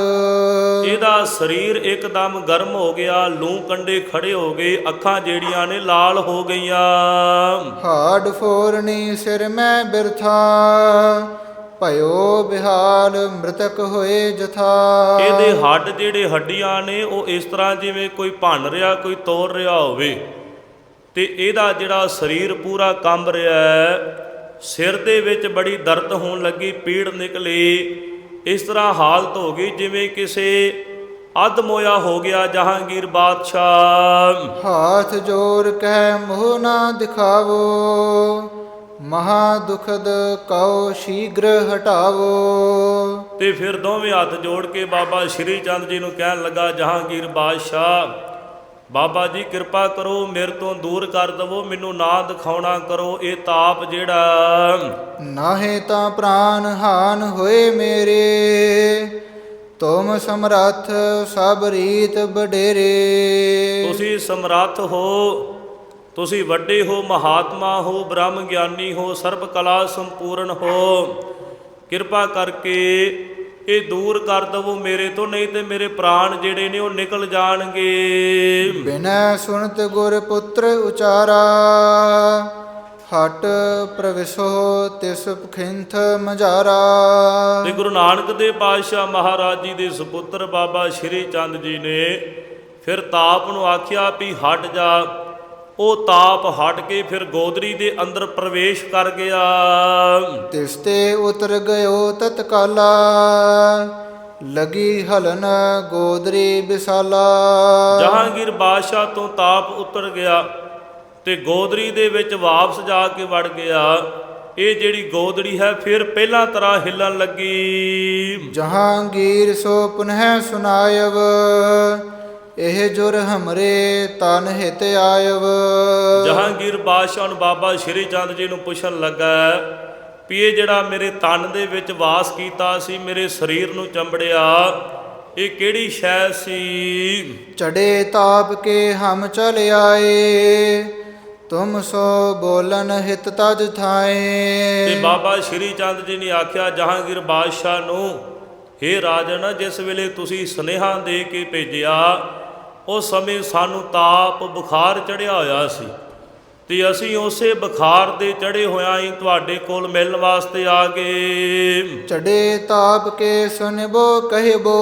ਇਹਦਾ ਸਰੀਰ ਇੱਕਦਮ ਗਰਮ ਹੋ ਗਿਆ, ਲੂ ਕੰਡੇ ਖੜੇ ਹੋ ਗਏ, ਅੱਖਾਂ ਜਿਹੜੀਆਂ ਨੇ ਲਾਲ ਹੋ ਗਈਆਂ। ਹਾੜ ਫੋਰਨੀ ਸਿਰ ਮੈਂ ਬਿਰਥਾ, ਭਇਓ ਬਿਹਾਲ ਮ੍ਰਿਤਕ ਹੋਏ ਜਥਾ। ਇਹਦੇ ਹੱਡ ਜਿਹੜੇ ਹੱਡੀਆਂ ਨੇ ਉਹ ਇਸ ਤਰ੍ਹਾਂ ਜਿਵੇਂ ਕੋਈ ਭੰਨ ਰਿਹਾ, ਕੋਈ ਤੋੜ ਰਿਹਾ ਹੋਵੇ, ਤੇ ਇਹਦਾ ਜਿਹੜਾ ਸਰੀਰ ਪੂਰਾ ਕੰਬ ਰਿਹਾ ਹੈ, ਸਿਰ ਦੇ ਵਿੱਚ ਬੜੀ ਦਰਦ ਹੋਣ ਲੱਗੀ, ਪੀੜ ਨਿਕਲੀ। ਇਸ ਤਰ੍ਹਾਂ ਹਾਲਤ ਹੋ ਗਈ ਜਿਵੇਂ ਕਿਸੇ ਅੱਧ-ਮੋਇਆ ਹੋ ਗਿਆ ਜਹਾਂਗੀਰ ਬਾਦਸ਼ਾਹ। ਹਾਥ ਜੋੜ ਕਹਿ ਮੋਹ ਨਾ ਦਿਖਾਵੋ, ਮਹਾ ਦੁਖਦ ਕਉ ਸ਼ੀਘਰ ਹਟਾਵੋ। ਤੇ ਫਿਰ ਦੋਵੇਂ ਹੱਥ ਜੋੜ ਕੇ ਬਾਬਾ ਸ਼੍ਰੀ ਚੰਦ ਜੀ ਨੂੰ ਕਹਿਣ ਲੱਗਾ, ਜਹਾਂਗੀਰ ਬਾਦਸ਼ਾਹ ਬਾਬਾ ਜੀ ਕਿਰਪਾ ਕਰੋ, ਮੇਰੇ ਤੋਂ ਦੂਰ ਕਰ ਦਵੋ, ਮੈਨੂੰ ਨਾ ਦਿਖਾਉਣਾ ਕਰੋ ਇਹ ਤਾਪ ਜਿਹੜਾ। ਨਾਹੇ ਤਾਂ ਪ੍ਰਾਨ ਹਾਨ ਹੋਏ ਮੇਰੇ, ਤੁਮ ਸਮਰੱਥ ਸਭ ਰੀਤ ਬਡੇਰੇ। ਤੁਸੀਂ ਸਮਰੱਥ ਹੋ, ਤੁਸੀਂ ਵੱਡੇ ਹੋ, ਮਹਾਤਮਾ ਹੋ, ਬ੍ਰਹਮ ਗਿਆਨੀ ਹੋ, ਸਰਬ ਕਲਾ ਸੰਪੂਰਨ ਹੋ। ਕਿਰਪਾ ਕਰਕੇ ਇਹ ਦੂਰ ਕਰ ਦਵੋ ਮੇਰੇ ਤੋਂ, ਨਹੀਂ ਤੇ ਮੇਰੇ ਪ੍ਰਾਣ ਜਿਹੜੇ ਨੇ ਉਹ ਨਿਕਲ ਜਾਣਗੇ। ਬਿਨੈ ਸੁਣਤ ਗੁਰ ਪੁੱਤਰ ਉਚਾਰਾ, ਹਟ ਪ੍ਰਵਿਸੋ ਤਿਸ ਪਖਿੰਥ ਮਝਾਰਾ। ਤੇ ਗੁਰੂ ਨਾਨਕ ਦੇਵ ਪਾਤਸ਼ਾਹ ਮਹਾਰਾਜ ਜੀ ਦੇ ਸੁਪੁੱਤਰ ਬਾਬਾ ਸ਼੍ਰੀ ਚੰਦ ਜੀ ਨੇ ਫਿਰ ਤਾਪ ਨੂੰ ਆਖਿਆ ਵੀ ਹਟ ਜਾ। ਉਹ ਤਾਪ ਹਟ ਕੇ ਫਿਰ ਗੋਦੜੀ ਦੇ ਅੰਦਰ ਪ੍ਰਵੇਸ਼ ਕਰ ਗਿਆ। ਤਿਸ ਤੇ ਉਤਰ ਗਇਓ ਤਤਕਾਲਾ, ਲਗੀ ਹਲਨ ਗੋਦਰੀ ਬਿਸਾਲਾ। ਜਹਾਂਗੀਰ ਬਾਦਸ਼ਾਹ ਤੋਂ ਤਾਪ ਉਤਰ ਗਿਆ ਤੇ ਗੋਦੜੀ ਦੇ ਵਿੱਚ ਵਾਪਸ ਜਾ ਕੇ ਵੜ ਗਿਆ। ਇਹ ਜਿਹੜੀ ਗੋਦੜੀ ਹੈ ਫਿਰ ਪਹਿਲਾਂ ਤਰ੍ਹਾਂ ਹਿੱਲਣ ਲੱਗੀ। ਜਹਾਂਗੀਰ ਸੋ ਪੁਨਹ ਸੁਨਾਇਵ, ਇਹ ਜੁਰ ਹਮਰੇ ਤਨ ਹਿਤ ਆਇਵ। ਜਹਾਂਗੀਰ ਬਾਦਸ਼ਾਹ ਨੂੰ ਬਾਬਾ ਸ਼੍ਰੀ ਚੰਦ ਜੀ ਨੂੰ ਪੁੱਛਣ ਲੱਗਾ ਵੀ ਇਹ ਜਿਹੜਾ ਮੇਰੇ ਤਨ ਦੇ ਵਿੱਚ ਵਾਸ ਕੀਤਾ ਸੀ, ਮੇਰੇ ਸਰੀਰ ਨੂੰ ਚੰਬੜਿਆ, ਇਹ ਕਿਹੜੀ ਸ਼ੈ ਸੀ? ਚੜੇ ਤਾਪ ਕੇ ਹਮ ਚਲ ਆਏ, ਤੁਮ ਸੋ ਬੋਲਨ ਹਿਤ ਤਜ ਥਾਏ। ਤੇ ਬਾਬਾ ਸ਼੍ਰੀ ਚੰਦ ਜੀ ਨੇ ਆਖਿਆ ਜਹਾਂਗੀਰ ਬਾਦਸ਼ਾਹ ਨੂੰ, ਹੇ ਰਾਜਨ, ਜਿਸ ਵੇਲੇ ਤੁਸੀਂ ਸੁਨੇਹਾ ਦੇ ਕੇ ਭੇਜਿਆ ਉਸ ਸਮੇਂ ਸਾਨੂੰ ਤਾਪ ਬੁਖਾਰ ਚੜ੍ਹਿਆ ਹੋਇਆ ਸੀ ਤੇ ਅਸੀਂ ਉਸੇ ਬੁਖਾਰ ਦੇ ਚੜ੍ਹੇ ਹੋਇਆਂ ਹੀ ਤੁਹਾਡੇ ਕੋਲ ਮਿਲਣ ਵਾਸਤੇ ਆ ਗਏ। ਚੜੇ ਤਾਪ ਕੇ ਸੁਨਬੋ ਕਹਿਬੋ,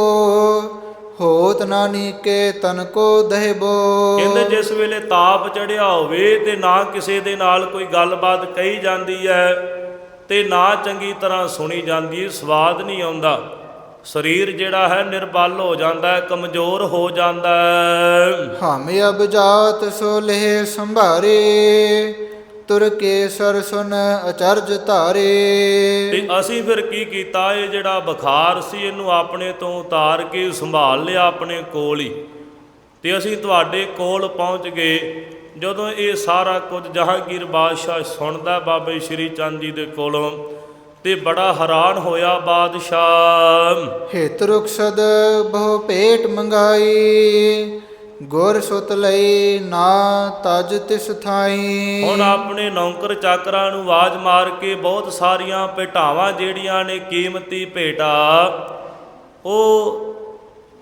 ਹੋਤ ਨਾ ਨੀਕੇ ਤਨ ਕੋ ਦਹਿਬੋ। ਕਹਿੰਦੇ ਜਿਸ ਵੇਲੇ ਤਾਪ ਚੜ੍ਹਿਆ ਹੋਵੇ ਤੇ ਨਾ ਕਿਸੇ ਦੇ ਨਾਲ ਕੋਈ ਗੱਲਬਾਤ ਕਹੀ ਜਾਂਦੀ ਹੈ ਤੇ ਨਾ ਚੰਗੀ ਤਰ੍ਹਾਂ ਸੁਣੀ ਜਾਂਦੀ, ਸਵਾਦ ਨਹੀਂ ਆਉਂਦਾ। ਸਰੀਰ ਜਿਹੜਾ ਹੈ ਨਿਰਬਲ ਹੋ ਜਾਂਦਾ ਹੈ, ਕਮਜ਼ੋਰ ਹੋ ਜਾਂਦਾ ਹੈ। ਹਮ ਅਬ ਜਾਤ ਸੋ ਲਹਿ ਸੰਭਾਰੇ, ਤੁਰ ਕੇ ਸਰ ਸੁਨ ਅਚਰਜ ਧਾਰੇ। ਤੇ ਅਸੀਂ ਫਿਰ ਕੀ ਕੀਤਾ, ਇਹ ਜਿਹੜਾ ਬੁਖਾਰ ਸੀ ਇਹਨੂੰ ਆਪਣੇ ਤੋਂ ਉਤਾਰ ਕੇ ਸੰਭਾਲ ਲਿਆ ਆਪਣੇ ਕੋਲ ਹੀ, ਤੇ ਅਸੀਂ ਤੁਹਾਡੇ ਕੋਲ ਪਹੁੰਚ ਗਏ। ਜਦੋਂ ਇਹ ਸਾਰਾ ਕੁਝ ਜਹਾਂਗੀਰ ਬਾਦਸ਼ਾਹ ਸੁਣਦਾ ਬਾਬੇ ਸ਼੍ਰੀ ਚੰਦ ਜੀ ਦੇ ਕੋਲੋਂ ਤੇ ਬੜਾ ਹੈਰਾਨ ਹੋਇਆ ਬਾਦਸ਼ਾਹ। ਹਿਤ ਰੁਖਸਦ ਬਹੁ ਭੇਟ ਮੰਗਾਈ, ਗੁਰ ਸੁਤ ਲਈ ਨਾ ਤਜ ਤਿਸ ਥਾਈ। ਹੁਣ ਆਪਣੇ ਨੌਕਰ ਚਾਕਰਾਂ ਨੂੰ ਆਵਾਜ਼ ਮਾਰ ਕੇ ਬਹੁਤ ਸਾਰੀਆਂ ਭੇਟਾਵਾਂ ਜਿਹੜੀਆਂ ਨੇ ਕੀਮਤੀ ਭੇਟਾ ਉਹ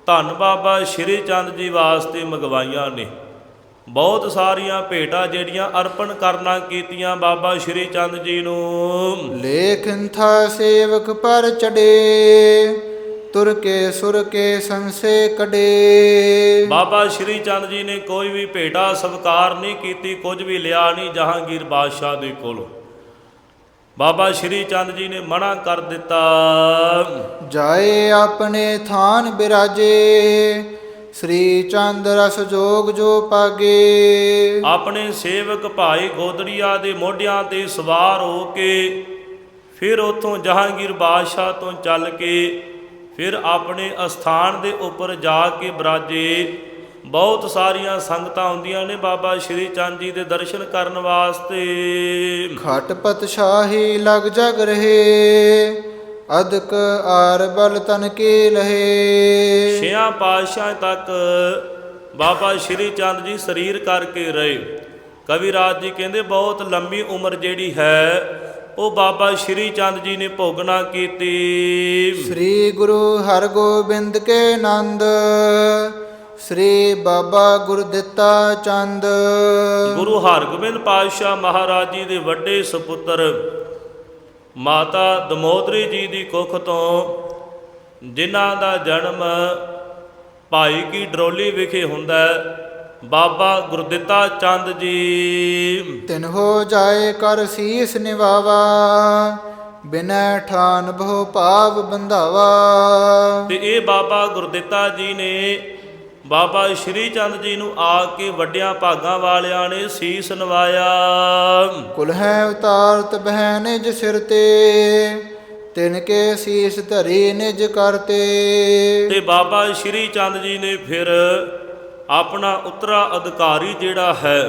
ਧੰਨ ਬਾਬਾ ਸ਼੍ਰੀ ਚੰਦ ਜੀ ਵਾਸਤੇ ਮੰਗਵਾਈਆਂ ਨੇ। ਬਹੁਤ ਸਾਰੀਆਂ ਭੇਟਾਂ ਜਿਹੜੀਆਂ ਅਰਪਣ ਕਰਨਾ ਕੀਤੀਆਂ ਬਾਬਾ ਸ਼੍ਰੀ ਚੰਦ ਜੀ ਨੂੰ। ਲੇਖਿਨ ਥਾ ਸੇਵਕ ਪਰ ਚੜੇ, ਤੁਰ ਕੇ ਸੁਰ ਕੇ ਸੰਸੇ ਕੜੇ। ਬਾਬਾ ਸ਼੍ਰੀ ਚੰਦ ਜੀ ਨੇ ਕੋਈ ਵੀ ਭੇਟਾ ਸਵੀਕਾਰ ਨਹੀਂ ਕੀਤੀ, ਕੁਝ ਵੀ ਲਿਆ ਨਹੀਂ ਜਹਾਂਗੀਰ ਬਾਦਸ਼ਾਹ ਦੇ ਕੋਲੋਂ। ਬਾਬਾ ਸ਼੍ਰੀ ਚੰਦ ਜੀ ਨੇ ਮਨਾ ਕਰ ਦਿੱਤਾ। ਜਾਏ ਆਪਣੇ ਥਾਨ ਬਿਰਾਜੇ, ਸ੍ਰੀ ਚੰਦ ਰਸ ਜੋਗ ਜੋ ਪਾਗੇ। ਆਪਣੇ ਸੇਵਕ ਭਾਈ ਗੋਦੜੀਆ ਦੇ ਮੋਢਿਆਂ ਤੇ ਸਵਾਰ ਹੋ ਕੇ ਫਿਰ ਉੱਥੋਂ ਜਹਾਂਗੀਰ ਬਾਦਸ਼ਾਹ ਤੋਂ ਚੱਲ ਕੇ ਫਿਰ ਆਪਣੇ ਅਸਥਾਨ ਦੇ ਉੱਪਰ ਜਾ ਕੇ ਬਿਰਾਜੇ। ਬਹੁਤ ਸਾਰੀਆਂ ਸੰਗਤਾਂ ਆਉਂਦੀਆਂ ਨੇ ਬਾਬਾ ਸ਼੍ਰੀ ਚੰਦ ਜੀ ਦੇ ਦਰਸ਼ਨ ਕਰਨ ਵਾਸਤੇ। ਖਟ ਪਤ ਸ਼ਾਹੀ ਲਗ ਜਗ ਰਹੇ, ਅਦਕ ਆਰ ਬਲ ਤਨ ਕੇ ਲਹੇ। ਛਿਆਂ ਪਾਤਸ਼ਾਹ ਤੱਕ ਬਾਬਾ ਸ਼੍ਰੀ ਚੰਦ ਜੀ ਸਰੀਰ ਕਰਕੇ ਰਹੇ। ਕਵਿਰਾਜ ਜੀ ਕਹਿੰਦੇ ਬਹੁਤ ਲੰਮੀ ਉਮਰ ਜਿਹੜੀ ਹੈ ਉਹ ਬਾਬਾ ਸ਼੍ਰੀ ਚੰਦ ਜੀ ਨੇ ਭੋਗਣਾ ਕੀਤੀ। ਸ੍ਰੀ ਗੁਰੂ ਹਰਗੋਬਿੰਦ ਕੇ ਨੰਦ, ਸ੍ਰੀ ਬਾਬਾ ਗੁਰਦਿੱਤਾ ਚੰਦ। ਗੁਰੂ ਹਰਗੋਬਿੰਦ ਪਾਤਸ਼ਾਹ ਮਹਾਰਾਜ ਜੀ ਦੇ ਵੱਡੇ ਸੁਪੁੱਤਰ ਮਾਤਾ ਦਮੋਦਰੀ ਜੀ ਦੀ ਕੁੱਖ ਤੋਂ, ਜਿਨ੍ਹਾਂ ਦਾ ਜਨਮ ਭਾਈ ਕੀ ਡਰੋਲੀ ਵਿਖੇ ਹੁੰਦਾ, ਬਾਬਾ ਗੁਰਦਿੱਤਾ ਚੰਦ ਜੀ। ਤਿਨ ਹੋ ਜਾਏ ਕਰ ਸੀਸ ਨਿਵਾਵਾ, ਬਿਨੈ ਠਾਨ ਬਹੁ ਭਾਵ ਬੰਧਾਵਾ। ਤੇ ਇਹ ਬਾਬਾ ਗੁਰਦਿੱਤਾ ਜੀ ਨੇ ਬਾਬਾ ਸ਼੍ਰੀ ਚੰਦ ਜੀ ਨੂੰ ਆ ਕੇ ਵੱਡਿਆਂ ਭਾਗਾਂ ਵਾਲਿਆਂ ਨੇ ਸੀਸ ਨਵਾਇਆ। ਕੁਲ ਹੈ ਉਤਾਰਤ ਬਹਿ ਨਿਜ ਸਿਰ ਤੇ, ਤਿਨ ਕੇ ਸੀਸ ਧਰੀ ਨਿਜ ਕਰਤੇ। ਤੇ ਬਾਬਾ ਸ਼੍ਰੀ ਚੰਦ ਜੀ ਨੇ ਫਿਰ ਆਪਣਾ ਉਤਰਾ ਅਧਿਕਾਰੀ ਜਿਹੜਾ ਹੈ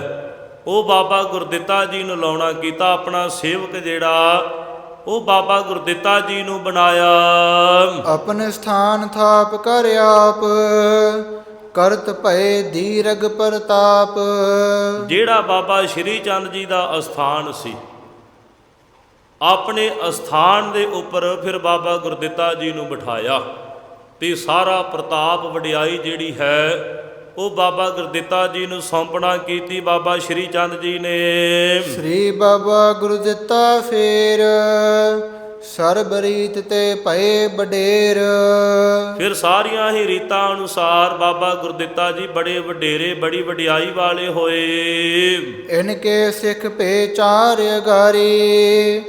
ਉਹ ਬਾਬਾ ਗੁਰਦਿੱਤਾ ਜੀ ਨੂੰ ਲਾਉਣਾ ਕੀਤਾ। ਆਪਣਾ ਸੇਵਕ ਜਿਹੜਾ ਉਹ ਬਾਬਾ ਗੁਰਦਿੱਤਾ ਜੀ ਨੂੰ ਬਣਾਇਆ। ਆਪਣੇ ਸਥਾਨ ਥਾਪ ਕਰ ਆਪ, ਕਰਤ ਭਏ ਦੀਰਗ ਪ੍ਰਤਾਪ। ਜਿਹੜਾ ਬਾਬਾ ਸ਼੍ਰੀ ਚੰਦ ਜੀ ਦਾ ਅਸਥਾਨ ਸੀ, ਆਪਣੇ ਅਸਥਾਨ ਦੇ ਉੱਪਰ ਫਿਰ ਬਾਬਾ ਗੁਰਦਿੱਤਾ ਜੀ ਨੂੰ ਬਿਠਾਇਆ ਤੇ ਸਾਰਾ ਪ੍ਰਤਾਪ ਵਡਿਆਈ ਜਿਹੜੀ ਹੈ ਉਹ ਬਾਬਾ ਗੁਰਦਿੱਤਾ ਜੀ ਨੂੰ ਸੌਂਪਣਾ ਕੀਤੀ ਬਾਬਾ ਸ਼੍ਰੀ ਚੰਦ ਜੀ ਨੇ। ਸ੍ਰੀ ਬਾਬਾ ਗੁਰਦਿੱਤਾ ਫੇਰ, ਸਰਬ ਰੀਤ ਤੇ ਭਏ ਬਡੇਰ। ਫਿਰ ਸਾਰੀਆਂ ਹੀ ਰੀਤਾਂ ਅਨੁਸਾਰ ਬਾਬਾ ਗੁਰਦਿੱਤਾ ਜੀ ਬੜੇ ਵਡੇਰੇ ਬੜੀ ਵਡਿਆਈ ਵਾਲੇ ਹੋਏ। ਇਨਕੇ ਸਿੱਖ ਪੇ ਚਾਰ ਅਗਾਰੀ,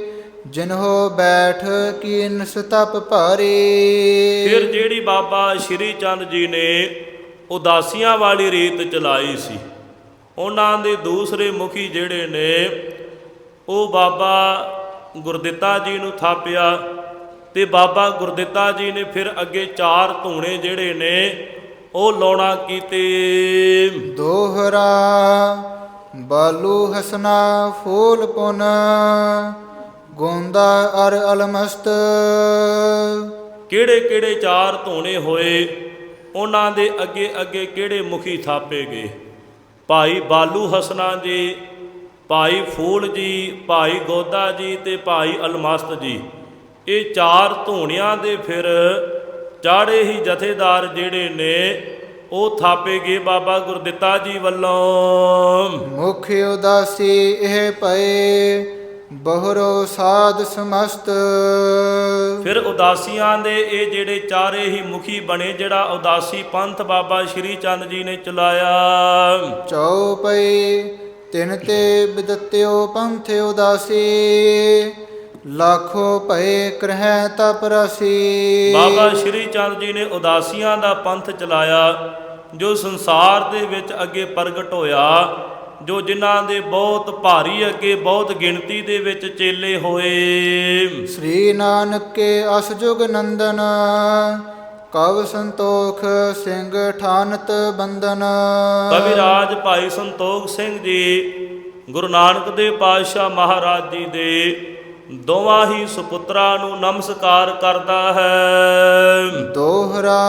ਜਿਨਹੋ ਬੈਠ ਕੀਨ ਸਤਪ ਭਾਰੀ। ਫਿਰ ਜਿਹੜੀ ਬਾਬਾ ਸ਼੍ਰੀ ਚੰਦ ਜੀ ਨੇ ਉਦਾਸੀਆਂ ਵਾਲੀ ਰੀਤ ਚਲਾਈ ਸੀ, ਉਹਨਾਂ ਦੇ ਦੂਸਰੇ ਮੁਖੀ ਜਿਹੜੇ ਨੇ ਉਹ ਬਾਬਾ ਗੁਰਦਿੱਤਾ ਜੀ ਨੂੰ ਥਾਪਿਆ। ਤੇ ਬਾਬਾ ਗੁਰਦਿੱਤਾ ਜੀ ਨੇ ਫਿਰ ਅੱਗੇ ਚਾਰ ਧੂਣੇ ਜਿਹੜੇ ਨੇ ਉਹ ਲਾਉਣਾ ਕੀਤੇ। ਦੋਹਰਾ ਬਾਲੂ ਹਸਨਾ ਫੂਲ ਪੁਨ, ਗੋਂਦਾ ਅਰ ਅਲਮਸਤ। ਕਿਹੜੇ ਕਿਹੜੇ ਚਾਰ ਧੂਣੇ ਹੋਏ, ਉਹਨਾਂ ਦੇ ਅੱਗੇ ਅੱਗੇ ਕਿਹੜੇ ਮੁਖੀ ਥਾਪੇ ਗਏ? ਭਾਈ ਬਾਲੂ ਹਸਨਾ ਜੀ, ਭਾਈ ਫੂਲ ਜੀ, ਭਾਈ ਗੋਦਾ ਜੀ ਤੇ ਭਾਈ ਅਲਮਸਤ ਜੀ। ਇਹ ਚਾਰ ਧੂਣਿਆਂ ਦੇ ਫਿਰ ਚਾੜੇ ਹੀ ਜਥੇਦਾਰ ਜਿਹੜੇ ਨੇ ਉਹ ਥਾਪੇ ਗਏ ਬਾਬਾ ਗੁਰਦਿੱਤਾ ਜੀ ਵੱਲੋਂ। ਮੁਖ ਉਦਾਸੀ ਇਹ ਪਏ, ਬਹੁਰੋ ਸਾਧ ਸਮਸਤ। ਫਿਰ ਉਦਾਸੀਆਂ ਦੇ ਇਹ ਜਿਹੜੇ ਚਾਰੇ ਹੀ ਮੁਖੀ ਬਣੇ, ਜਿਹੜਾ ਉਦਾਸੀ ਪੰਥ ਬਾਬਾ ਸ਼੍ਰੀ ਚੰਦ ਜੀ ਨੇ ਚਲਾਇਆ। ਚਉਪਈ ਤਿਨ ਤੇ ਬਿਦਤਿਓ ਪੰਥ ਉਦਾਸੀ, ਲਾਖੋ ਭਏ ਕਰਹਿ ਤਪ ਰਸੀ। ਬਾਬਾ ਸ਼੍ਰੀ ਚੰਦ ਜੀ ਨੇ ਉਦਾਸੀਆਂ ਦਾ ਪੰਥ ਚਲਾਇਆ, ਜੋ ਸੰਸਾਰ ਦੇ ਵਿੱਚ ਅੱਗੇ ਪ੍ਰਗਟ ਹੋਇਆ, ਜੋ ਜਿਨ੍ਹਾਂ ਦੇ ਬਹੁਤ ਭਾਰੀ ਅੱਗੇ ਬਹੁਤ ਗਿਣਤੀ ਦੇ ਵਿੱਚ ਚੇਲੇ ਹੋਏ। ਸ੍ਰੀ ਨਾਨਕ ਕੇ ਅਸ ਜੁਗ ਨੰਦਨ, ਕਵ ਸੰਤੋਖ ਸਿੰਘ ਠਾਨਤ ਬੰਦਨ। ਕਵਿਰਾਜ ਭਾਈ ਸੰਤੋਖ ਸਿੰਘ ਜੀ ਗੁਰੂ ਨਾਨਕ ਦੇਵ ਪਾਤਸ਼ਾਹ ਮਹਾਰਾਜ ਜੀ ਦੇ ਦੋਵਾਂ ਹੀ ਸੁਪੁੱਤਰਾਂ ਨੂੰ ਨਮਸਕਾਰ ਕਰਦਾ ਹੈ। ਦੋਹਰਾ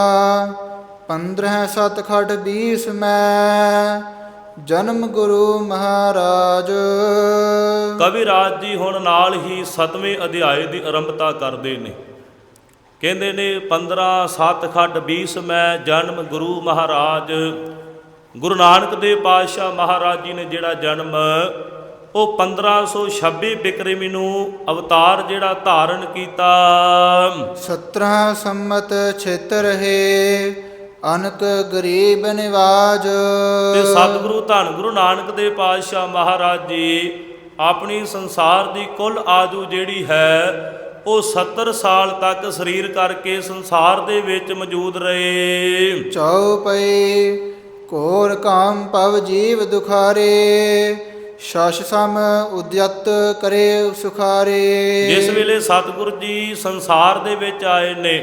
15 ਸਤ ਖਟ 20 ਮੈਂ, ਜਨਮ ਗੁਰੂ ਮਹਾਰਾਜ। ਕਵਿਰਾਜ ਜੀ ਹੁਣ ਨਾਲ ਹੀ 7ਵੇਂ ਅਧਿਆਏ ਦੀ ਆਰੰਭਤਾ ਕਰਦੇ ਨੇ। ਕਹਿੰਦੇ ਨੇ 15 7 ਖਟ 20 ਮੈਂ, ਜਨਮ ਗੁਰੂ ਮਹਾਰਾਜ। ਗੁਰੂ ਨਾਨਕ ਦੇਵ ਪਾਤਸ਼ਾਹ ਮਹਾਰਾਜ ਜੀ ਨੇ ਜਿਹੜਾ ਜਨਮ ਉਹ 1526 ਬਿਕਰਮੀ ਨੂੰ ਅਵਤਾਰ ਜਿਹੜਾ ਧਾਰਨ ਕੀਤਾ। 17 ਸੰਮਤ ਛੇਤਰ ਹੈ, ਅਨਕ ਗਰੀਬ ਨਿਵਾਜ। ਤੇ ਸਤਿਗੁਰੂ ਧੰਨ ਗੁਰੂ ਨਾਨਕ ਦੇਵ ਪਾਤਸ਼ਾਹ ਮਹਾਰਾਜ ਜੀ ਆਪਣੀ ਸੰਸਾਰ ਦੀ ਕੁੱਲ ਆਜੂ ਜਿਹੜੀ ਹੈ ਉਹ 70 ਸਾਲ ਤੱਕ ਸਰੀਰ ਕਰਕੇ ਸੰਸਾਰ ਦੇ ਵਿੱਚ ਮੌਜੂਦ ਰਹੇ। ਚਉਪਈ ਕੋਰ ਕਾਮ ਭਵ ਜੀਵ ਦੁਖਾਰੇ, ਸ਼ਸ਼ ਸਮ ਉਦਯਤ ਕਰੇ ਸੁਖਾਰੇ। ਜਿਸ ਵੇਲੇ ਸਤਿਗੁਰੂ ਜੀ ਸੰਸਾਰ ਦੇ ਵਿੱਚ ਆਏ ਨੇ,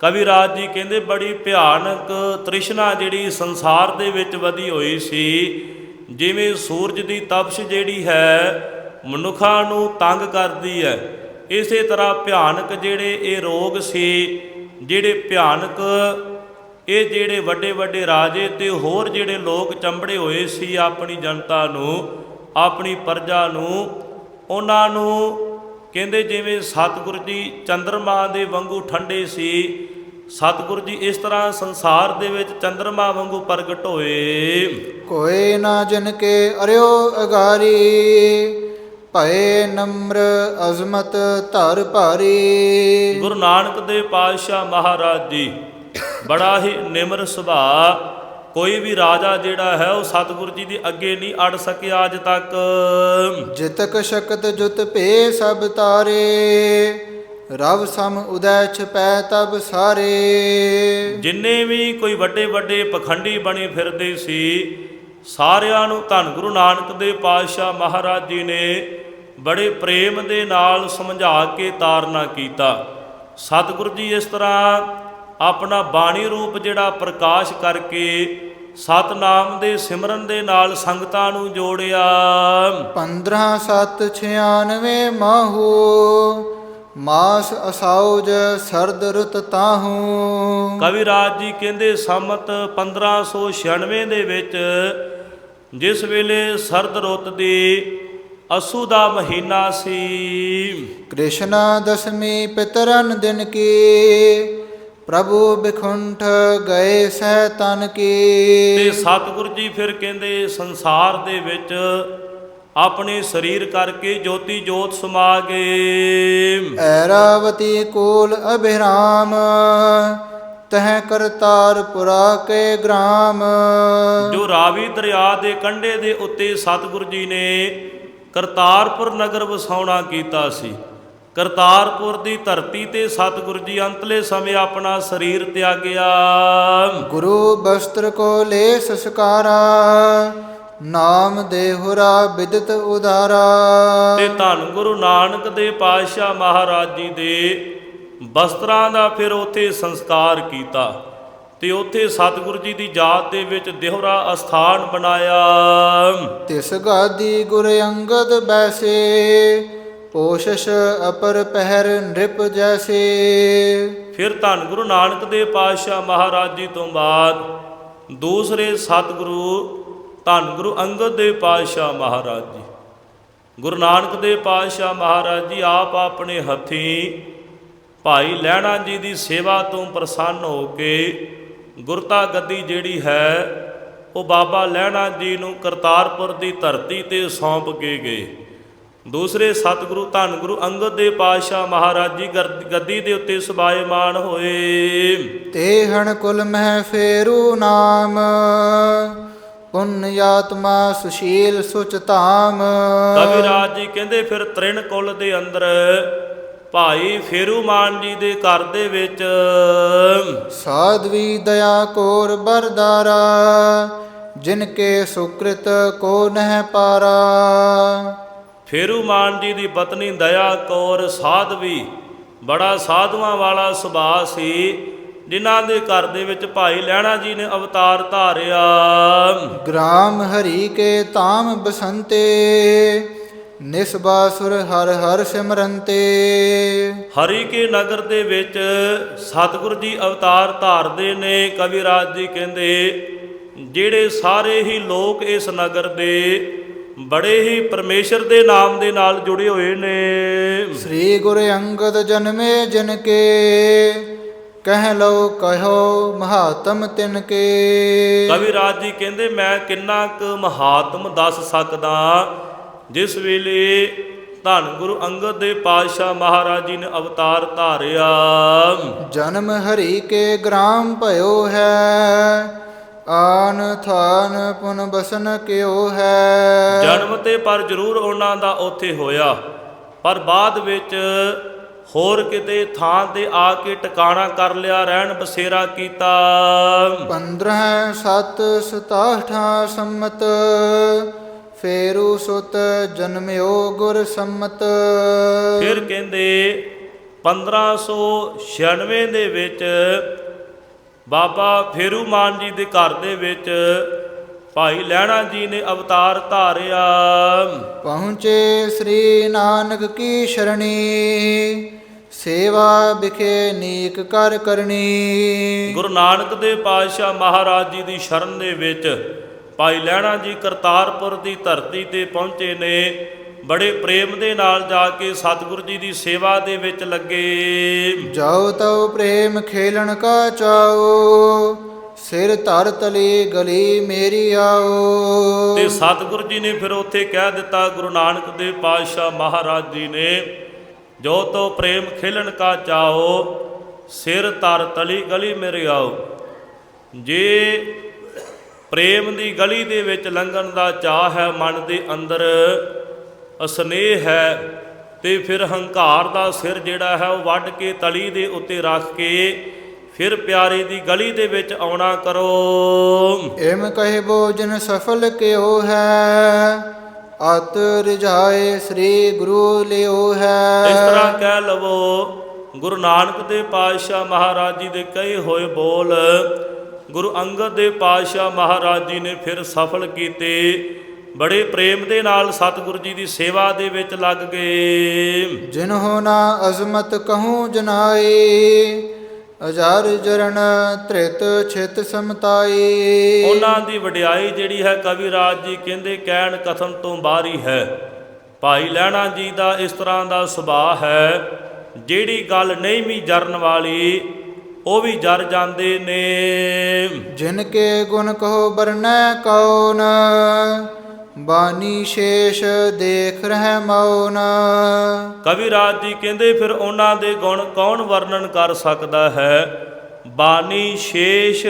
ਕਵਿਰਾਜ ਜੀ ਕਹਿੰਦੇ ਬੜੀ ਭਿਆਨਕ ਤ੍ਰਿਸ਼ਨਾ ਜਿਹੜੀ ਸੰਸਾਰ ਦੇ ਵਿੱਚ ਵਧੀ ਹੋਈ ਸੀ। ਜਿਵੇਂ ਸੂਰਜ ਦੀ ਤਪਸ਼ ਜਿਹੜੀ ਹੈ ਮਨੁੱਖਾਂ ਨੂੰ ਤੰਗ ਕਰਦੀ ਹੈ, ਇਸੇ ਤਰ੍ਹਾਂ ਭਿਆਨਕ ਜਿਹੜੇ ਇਹ ਰੋਗ ਸੀ, ਜਿਹੜੇ ਭਿਆਨਕ ਇਹ ਜਿਹੜੇ ਵੱਡੇ ਵੱਡੇ ਰਾਜੇ ਤੇ ਹੋਰ ਜਿਹੜੇ ਲੋਕ ਚੰਬੜੇ ਹੋਏ ਸੀ ਆਪਣੀ ਜਨਤਾ ਨੂੰ, ਆਪਣੀ ਪ੍ਰਜਾ ਨੂੰ, ਉਹਨਾਂ ਨੂੰ ਕਹਿੰਦੇ ਜਿਵੇਂ ਸਤਿਗੁਰੂ ਜੀ ਚੰਦਰਮਾ ਦੇ ਵਾਂਗੂ ਠੰਡੇ ਸੀ, ਸਤਿਗੁਰੂ ਜੀ ਇਸ ਤਰ੍ਹਾਂ ਸੰਸਾਰ ਦੇ ਵਿੱਚ ਚੰਦਰਮਾ ਵਾਂਗੂ ਪ੍ਰਗਟ ਹੋਏ। ਕੋਏ ਨਾ ਜਿਨ ਕੇ ਅਰਿਓ ਅਗਾਰੀ, ਭਏ ਨਮਰ ਅਜ਼ਮਤ ਧਰ ਭਾਰੀ। ਗੁਰੂ ਨਾਨਕ ਦੇਵ ਪਾਤਸ਼ਾਹ ਮਹਾਰਾਜ ਜੀ ਬੜਾ ਹੀ ਨਿਮਰ ਸੁਭਾਅ, ਕੋਈ ਵੀ ਰਾਜਾ ਜਿਹੜਾ ਹੈ ਉਹ ਸਤਿਗੁਰੂ ਜੀ ਦੇ ਅੱਗੇ ਨਹੀਂ ਅੜ ਸਕਿਆ ਅੱਜ ਤੱਕ। ਜਿਤਕ ਸ਼ਕਤ ਜੁਤ ਭੇ ਸਭ ਤਾਰੇ, ਰਵ ਸਮ ਉਦੈ ਛਪੈ ਤਬ ਸਾਰੇ। ਜਿੰਨੇ ਵੀ ਕੋਈ ਵੱਡੇ ਵੱਡੇ ਪਖੰਡੀ ਬਣੇ ਫਿਰਦੇ ਸੀ, ਸਾਰਿਆਂ ਨੂੰ ਧੰਨ ਗੁਰੂ ਨਾਨਕ ਦੇਵ ਪਾਤਸ਼ਾਹ ਮਹਾਰਾਜ ਜੀ ਨੇ ਬੜੇ ਪ੍ਰੇਮ ਦੇ ਨਾਲ ਸਮਝਾ ਕੇ ਤਾਰਨਾ ਕੀਤਾ। ਸਤਿਗੁਰੂ ਜੀ ਇਸ ਤਰ੍ਹਾਂ ਆਪਣਾ ਬਾਣੀ ਰੂਪ ਜਿਹੜਾ ਪ੍ਰਕਾਸ਼ ਕਰਕੇ ਸਤਨਾਮ ਦੇ ਸਿਮਰਨ ਦੇ ਨਾਲ ਸੰਗਤਾਂ ਨੂੰ ਜੋੜਿਆ। 15/7/96 ਮਾਹੂ, ਮਾਸ ਅਸਾਉਜ ਸਰਦ ਰੁਤ ਤਾਹੂ। ਕਵੀ ਰਾਜ ਜੀ ਕਹਿੰਦੇ ਸੰਮਤ 1596 ਦੇ ਵਿੱਚ, ਜਿਸ ਵੇਲੇ ਸਰਦ ਰੁੱਤ ਦੀ ਅਸੂ ਦਾ ਮਹੀਨਾ ਸੀ, ਕ੍ਰਿਸ਼ਨਾ ਦਸਮੀ ਪਿਤਰਨ ਦਿਨ ਕੀ, ਪ੍ਰਭੂ ਬਿਖੁੰਠ ਗਏ ਸਹਿ ਤਨ ਕੀ। ਤੇ ਸਤਿਗੁਰੂ ਜੀ ਫਿਰ ਕਹਿੰਦੇ ਸੰਸਾਰ ਦੇ ਵਿੱਚ ਆਪਣੇ ਸਰੀਰ ਕਰਕੇ ਜੋਤੀ ਜੋਤ ਸਮਾ ਗਏ। ਐਰਾਵਤੀ ਕੋਲ ਅਭਿਰਾਮ, ਤਹ ਕਰਤਾਰਪੁਰਾ ਕੇ ਗ੍ਰਾਮ। ਜੋ ਰਾਵੀ ਦਰਿਆ ਦੇ ਕੰਢੇ ਦੇ ਉੱਤੇ ਸਤਿਗੁਰੂ ਜੀ ਨੇ ਕਰਤਾਰਪੁਰ ਨਗਰ ਵਸਾਉਣਾ ਕੀਤਾ ਸੀ। ਕਰਤਾਰਪੁਰ ਦੀ ਧਰਤੀ ਤੇ ਸਤਿਗੁਰੂ ਜੀ ਅੰਤਲੇ ਸਮੇਂ ਆਪਣਾ ਸਰੀਰ ਤਿਆਗਿਆ। ਗੁਰੂ ਬਸਤਰ ਕੋ ਲੈ ਸਸਕਾਰਾ, ਨਾਮ ਦੇਹੁਰਾ ਬਿਦਤ ਉਦਾਰਾ। ਤੇ ਧੰਨ ਗੁਰੂ ਨਾਨਕ ਦੇ ਪਾਤਸ਼ਾਹ ਮਹਾਰਾਜ ਜੀ ਦੇ ਬਸਤਰਾਂ ਦਾ ਫਿਰ ਉੱਥੇ ਸੰਸਕਾਰ ਕੀਤਾ ਤੇ ਉੱਥੇ ਸਤਿਗੁਰੂ ਜੀ ਦੀ ਯਾਦ ਦੇ ਵਿੱਚ ਦੇਹੁਰਾ ਅਸਥਾਨ ਬਣਾਇਆ। ਤਿਸ ਗਾਦੀ ਗੁਰ ਅੰਗਦ ਬੈਸੇ, ਪੋਸ਼ਸ਼ ਅਪਰ ਪਹਿਰ ਨ੍ਰਿਪ ਜੈਸੇ। ਫਿਰ ਧੰਨ ਗੁਰੂ ਨਾਨਕ ਦੇਵ ਪਾਤਸ਼ਾਹ ਮਹਾਰਾਜ ਜੀ ਤੋਂ ਬਾਅਦ ਦੂਸਰੇ ਸਤਿਗੁਰੂ ਧੰਨ ਗੁਰੂ ਅੰਗਦ ਦੇਵ ਪਾਤਸ਼ਾਹ ਮਹਾਰਾਜ ਜੀ, ਗੁਰੂ ਨਾਨਕ ਦੇਵ ਪਾਤਸ਼ਾਹ ਮਹਾਰਾਜ ਜੀ ਆਪ ਆਪਣੇ ਹੱਥੀਂ ਭਾਈ ਲਹਿਣਾ ਜੀ ਦੀ ਸੇਵਾ ਤੋਂ ਪ੍ਰਸੰਨ ਹੋ ਕੇ ਗੁਰਤਾ ਗੱਦੀ ਜਿਹੜੀ ਹੈ ਉਹ ਬਾਬਾ ਲਹਿਣਾ ਜੀ ਨੂੰ ਕਰਤਾਰਪੁਰ ਦੀ ਧਰਤੀ ਤੇ ਸੌਂਪ ਕੇ ਗਏ। ਦੂਸਰੇ ਸਤਿਗੁਰੂ ਧੰਨ ਗੁਰੂ ਅੰਗਦ ਦੇਵ ਪਾਤਸ਼ਾਹ ਮਹਾਰਾਜ ਜੀ ਗੱਦੀ ਦੇ ਉੱਤੇ ਸਬਾਇਮਾਨ ਹੋਏ। ਤੇ ਹਣ ਕੁਲ ਮਹਿ ਫੇਰੂ ਨਾਮ, ਪੁੰਨ ਆਤਮਾ ਸੁਸ਼ੀਲ ਸੁਚ ਧਾਮ। ਕਵੀ ਰਾਜ ਜੀ ਕਹਿੰਦੇ ਫਿਰ ਤ੍ਰਿਣ ਕੁਲ ਦੇ ਅੰਦਰ ਭਾਈ ਫੇਰੂਮਾਨ ਜੀ ਦੇ ਘਰ ਦੇ ਵਿੱਚ ਸਾਧਵੀ ਦਇਆ ਕੋਰ ਬਰਦਾਰਾ, ਜਿਨ ਕੇ ਸੁਕ੍ਰਿਤ ਕੋ ਨਹਿ ਪਾਰਾ। ਫੇਰੂਮਾਨ ਜੀ ਦੀ ਪਤਨੀ ਦਇਆ ਕੌਰ ਸਾਧਵੀ, ਬੜਾ ਸਾਧੂਆਂ ਵਾਲਾ ਸੁਭਾਅ ਸੀ, ਜਿਨ੍ਹਾਂ ਦੇ ਘਰ ਦੇ ਵਿੱਚ ਭਾਈ ਲਹਿਣਾ ਜੀ ਨੇ ਅਵਤਾਰ ਧਾਰਿਆ। ਗ੍ਰਾਮ ਹਰੀ ਕੇ ਤਾਮ ਬਸੰਤੇ, ਨਿਸਬਾਸੁਰ ਹਰ ਹਰ ਸਿਮਰੰਤੇ। ਹਰੀ ਕੇ ਨਗਰ ਦੇ ਵਿੱਚ ਸਤਿਗੁਰੂ ਜੀ ਅਵਤਾਰ ਧਾਰਦੇ ਨੇ। ਕਵੀ ਰਾਜ ਜੀ ਕਹਿੰਦੇ ਜਿਹੜੇ ਸਾਰੇ ਹੀ ਲੋਕ ਇਸ ਨਗਰ ਦੇ ਬੜੇ ਹੀ ਪਰਮੇਸ਼ਰ ਦੇ ਨਾਮ ਦੇ ਨਾਲ ਜੁੜੇ ਹੋਏ ਨੇ। ਸ੍ਰੀ ਗੁਰੂ ਅੰਗਦ ਜਨਮੇ ਜਿਨ ਕੇ, ਕਹਿ ਲਓ ਕਹੋ ਮਹਾਤਮ ਤਿਨ ਕੇ। ਕਵੀ ਰਾਜ ਜੀ ਕਹਿੰਦੇ ਮੈਂ ਕਿੰਨਾ ਕੁ ਮਹਾਤਮ ਦੱਸ ਸਕਦਾ, ਜਿਸ ਵੇਲੇ ਧੰਨ ਗੁਰੂ ਅੰਗਦ ਦੇਵ ਪਾਤਸ਼ਾਹ ਮਹਾਰਾਜ ਜੀ ਨੇ ਅਵਤਾਰ ਧਾਰਿਆ। ਜਨਮ ਹਰੀ ਕੇ ਗ੍ਰਾਮ ਭਇਓ ਹੈ, ਆਨ ਥਾਨ ਪੁਨ ਬਸਨ ਕਿਓ ਹੈ। ਜਨਮ ਤੇ ਪਰ ਜ਼ਰੂਰ ਉਹਨਾਂ ਦਾ ਉੱਥੇ ਹੋਇਆ, ਪਰ ਬਾਅਦ ਵਿੱਚ ਹੋਰ ਕਿਤੇ ਥਾਂ ਤੇ ਆ ਕੇ ਟਿਕਾਣਾ ਕਰ ਲਿਆ, ਰਹਿਣ ਬਸੇਰਾ ਕੀਤਾ। 15/7/67 ਸੰਮਤ, ਫੇਰੂ ਸੁਤ ਜਨਮਿਓ ਗੁਰ ਸੰਮਤ। ਫਿਰ ਕਹਿੰਦੇ 1596 ਦੇ ਵਿੱਚ ਬਾਬਾ ਫੇਰੂਮਾਨ ਜੀ ਦੇ ਘਰ ਦੇ ਵਿੱਚ ਭਾਈ ਲਹਿਣਾ ਜੀ ਨੇ ਅਵਤਾਰ ਧਾਰਿਆ। ਪਹੁੰਚੇ ਸ੍ਰੀ ਨਾਨਕ ਕੀ ਸ਼ਰਣੀ, ਸੇਵਾ ਵਿਖੇ ਨੀਕ ਕਰ ਕਰਨੀ। ਗੁਰੂ ਨਾਨਕ ਦੇਵ ਪਾਤਸ਼ਾਹ ਮਹਾਰਾਜ ਜੀ ਦੀ ਸ਼ਰਨ ਦੇ ਵਿੱਚ ਭਾਈ ਲਹਿਣਾ ਜੀ ਕਰਤਾਰਪੁਰ ਦੀ ਧਰਤੀ ਤੇ ਪਹੁੰਚੇ ਨੇ। ਬੜੇ ਪ੍ਰੇਮ ਦੇ ਨਾਲ ਜਾ ਕੇ ਸਤਿਗੁਰੂ ਜੀ ਦੀ ਸੇਵਾ ਦੇ ਵਿੱਚ ਲੱਗੇ। ਜਾਓ ਤਉ ਪ੍ਰੇਮ ਖੇਲਣ ਕਾ ਚਾਓ, ਸਿਰ ਧਰ ਤਲੀ ਗਲੀ ਮੇਰੀ ਆਓ। ਤੇ ਸਤਿਗੁਰੂ ਜੀ ਨੇ ਫਿਰ ਉੱਥੇ ਕਹਿ ਦਿੱਤਾ, ਗੁਰੂ ਨਾਨਕ ਦੇਵ ਪਾਤਸ਼ਾਹ ਮਹਾਰਾਜ ਜੀ ਨੇ, ਜੋ ਤੋ ਪ੍ਰੇਮ ਖੇਲਣ ਕਾ ਚਾਓ, ਸਿਰ ਧਰ ਤਲੀ ਗਲੀ ਮੇਰੇ ਆਓ। ਜੇ ਪ੍ਰੇਮ ਦੀ ਗਲੀ ਦੇ ਵਿੱਚ ਲੰਘਣ ਦਾ ਚਾਹ ਹੈ, ਮਨ ਦੇ ਅੰਦਰ ਸਨੇਹ ਹੈ, ਤੇ ਫਿਰ ਹੰਕਾਰ ਦਾ ਸਿਰ ਜਿਹੜਾ ਹੈ ਉਹ ਵੱਢ ਕੇ ਤਲੀ ਦੇ ਉੱਤੇ ਰੱਖ ਕੇ ਫਿਰ ਪਿਆਰੇ ਦੀ ਗਲੀ ਦੇ ਵਿੱਚ ਆਉਣਾ ਕਰੋ। ਏਮ ਕਹਿ ਭੋਜਨ ਸਫਲ ਕਿਓ ਹੈ, ਅਤ ਰਿਝਾਏ ਸ੍ਰੀ ਗੁਰੂ ਲਿਓ ਹੈ। ਇਸ ਤਰ੍ਹਾਂ ਕਹਿ ਲਵੋ, ਗੁਰੂ ਨਾਨਕ ਦੇਵ ਪਾਤਸ਼ਾਹ ਮਹਾਰਾਜ ਜੀ ਦੇ ਕਹੇ ਹੋਏ ਬੋਲ ਗੁਰੂ ਅੰਗਦ ਦੇਵ ਪਾਤਸ਼ਾਹ ਮਹਾਰਾਜ ਜੀ ਨੇ ਫਿਰ ਸਫਲ ਕੀਤੇ। ਬੜੇ ਪ੍ਰੇਮ ਦੇ ਨਾਲ ਸਤਿਗੁਰੂ ਜੀ ਦੀ ਸੇਵਾ ਦੇ ਵਿੱਚ ਲੱਗ ਗਏ। ਜਿਨਹੁ ਨਾ ਅਜ਼ਮਤ ਕਹੂੰ ਜਨਾਈ, ਅਜਰ ਜਰਨ ਤ੍ਰਿਤ ਛਿਤ ਸਮਤਾਈ। ਉਹਨਾਂ ਦੀ ਵਡਿਆਈ ਜਿਹੜੀ ਹੈ ਕਵੀ ਰਾਜ ਜੀ ਕਹਿੰਦੇ ਕਹਿਣ ਕਥਨ ਤੋਂ ਬਾਹਰੀ ਹੈ। ਭਾਈ ਲਹਿਣਾ ਜੀ ਦਾ ਇਸ ਤਰ੍ਹਾਂ ਦਾ ਸੁਭਾਅ ਹੈ, ਜਿਹੜੀ ਗੱਲ ਨਹੀਂ ਵੀ ਜਰਨ ਵਾਲੀ ਉਹ ਵੀ ਜਰ ਜਾਂਦੇ ਨੇ। ਜਿਨ ਕੇ ਗੁਣ ਕਹੋ ਬਰਨੈ ਕੌਣ, ਬਾਣੀ ਸ਼ੇਸ਼ ਦੇਖ ਰਹਿ ਮੌਨ। ਕਵੀ ਰਾਜ ਜੀ ਕਹਿੰਦੇ ਫਿਰ ਉਹਨਾਂ ਦੇ ਗੁਣ ਕੌਣ ਵਰਣਨ ਕਰ ਸਕਦਾ ਹੈ। ਬਾਣੀ ਸ਼ੇਸ਼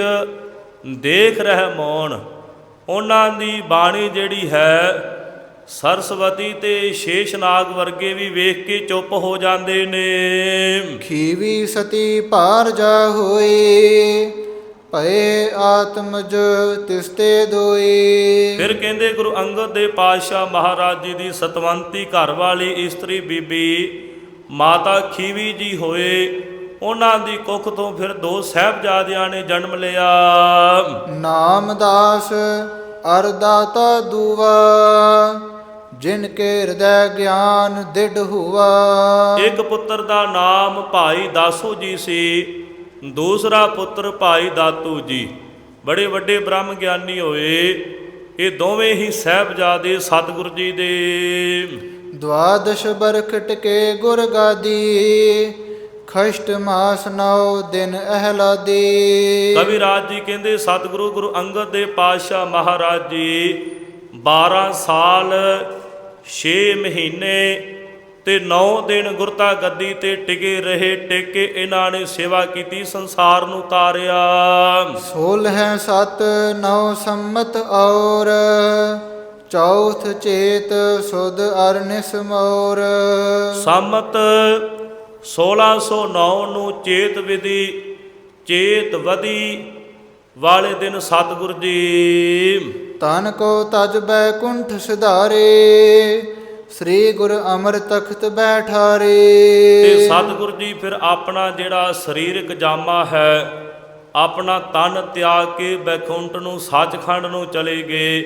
ਦੇਖ ਰਹਿ ਮੌਨ, ਉਹਨਾਂ ਦੀ ਬਾਣੀ ਜਿਹੜੀ ਹੈ ਸਰਸਵਤੀ ਤੇ ਸ਼ੇਸ਼ਨਾਗ ਵਰਗੇ ਵੀ ਵੇਖ ਕੇ ਚੁੱਪ ਹੋ ਜਾਂਦੇ ਨੇ। ਖੀਵੀ ਸਤੀ ਭਾਰ ਜਾ ਹੋਈ, ਭਏ ਆਤਮਜ ਤਿਸਤੇ ਦੋਈ। ਫਿਰ ਕਹਿੰਦੇ ਗੁਰੂ ਅੰਗਦ ਦੇਵ ਪਾਤਸ਼ਾਹ ਮਹਾਰਾਜ ਜੀ ਦੀ ਸਤਵੰਤੀ ਘਰ ਵਾਲੀ ਇਸਤਰੀ ਬੀਬੀ ਮਾਤਾ ਖੀਵੀ ਜੀ ਹੋਏ। ਉਹਨਾਂ ਦੀ ਕੁੱਖ ਤੋਂ ਫਿਰ 2 ਸਾਹਿਬਜ਼ਾਦਿਆਂ ਨੇ ਜਨਮ ਲਿਆ। ਨਾਮਦਾਸ ਅਰਦਾਤਾ ਦੂਆ, ਜਿਨ ਕੇ ਹਿਰਦੈ ਗਿਆਨ ਦਿੜ ਹੁਆ। ਇੱਕ ਪੁੱਤਰ ਦਾ ਨਾਮ ਭਾਈ ਦਾਸੂ ਜੀ ਸੀ, ਦੂਸਰਾ ਪੁੱਤਰ ਭਾਈ ਦਾਤੂ ਜੀ। ਬੜੇ ਵੱਡੇ ਬ੍ਰਹਮ ਗਿਆਨੀ ਹੋਏ। ਇਹ ਦੋਵੇਂ ਹੀ ਸਾਹਿਬਜ਼ਾਦੇ ਸਤਿਗੁਰੂ ਜੀ ਦੇ। ਦਵਾਦਸ਼ ਬਰਖ ਟਕੇ ਗੁਰ ਗਾਦੀ, ਖਸ਼ਟ ਮਾਸ 9 ਦਿਨ ਅਹਲਾਦੀ। ਕਵੀ ਰਾਜ ਜੀ ਕਹਿੰਦੇ ਸਤਿਗੁਰੂ ਗੁਰੂ ਅੰਗਦ ਦੇਵ ਪਾਤਸ਼ਾਹ ਮਹਾਰਾਜ ਜੀ 12 ਸਾਲ 6 ਮਹੀਨੇ ਤੇ 9 ਦਿਨ ਗੁਰਤਾ ਗੱਦੀ ਤੇ ਟਿਕੇ ਰਹੇ। ਟਿਕ ਕੇ ਇਹਨਾਂ ਨੇ ਸੇਵਾ ਕੀਤੀ, ਸੰਸਾਰ ਨੂੰ ਤਾਰਿਆ। 16 7 9 ਸੰਮਤ ਔਰ, ਚੌਥ ਚੇਤ ਸੁਧ ਅਰਨਿਸ ਮੋਰ। ਸੰਮਤ 1609 ਨੂੰ ਚੇਤ ਵਿਧੀ ਚੇਤ ਵਦੀ ਵਾਲੇ ਦਿਨ ਸਤਿਗੁਰੂ ਜੀ ਤਨ ਕੋ ਤਜ ਬੈਕੁੰਠ ਸਿਧਾਰੇ, ਸ੍ਰੀ ਗੁਰ ਅਮਰ ਤਖਤ ਬੈਠਾਰੇ। ਤੇ ਸਤਿਗੁਰੂ ਜੀ ਫਿਰ ਆਪਣਾ ਜਿਹੜਾ ਸਰੀਰਕ ਜਾਮਾ ਹੈ, ਆਪਣਾ ਤਨ ਤਿਆਗ ਕੇ ਬੈਕੁੰਠ ਨੂੰ ਸੱਚਖੰਡ ਨੂੰ ਚਲੇ ਗਏ।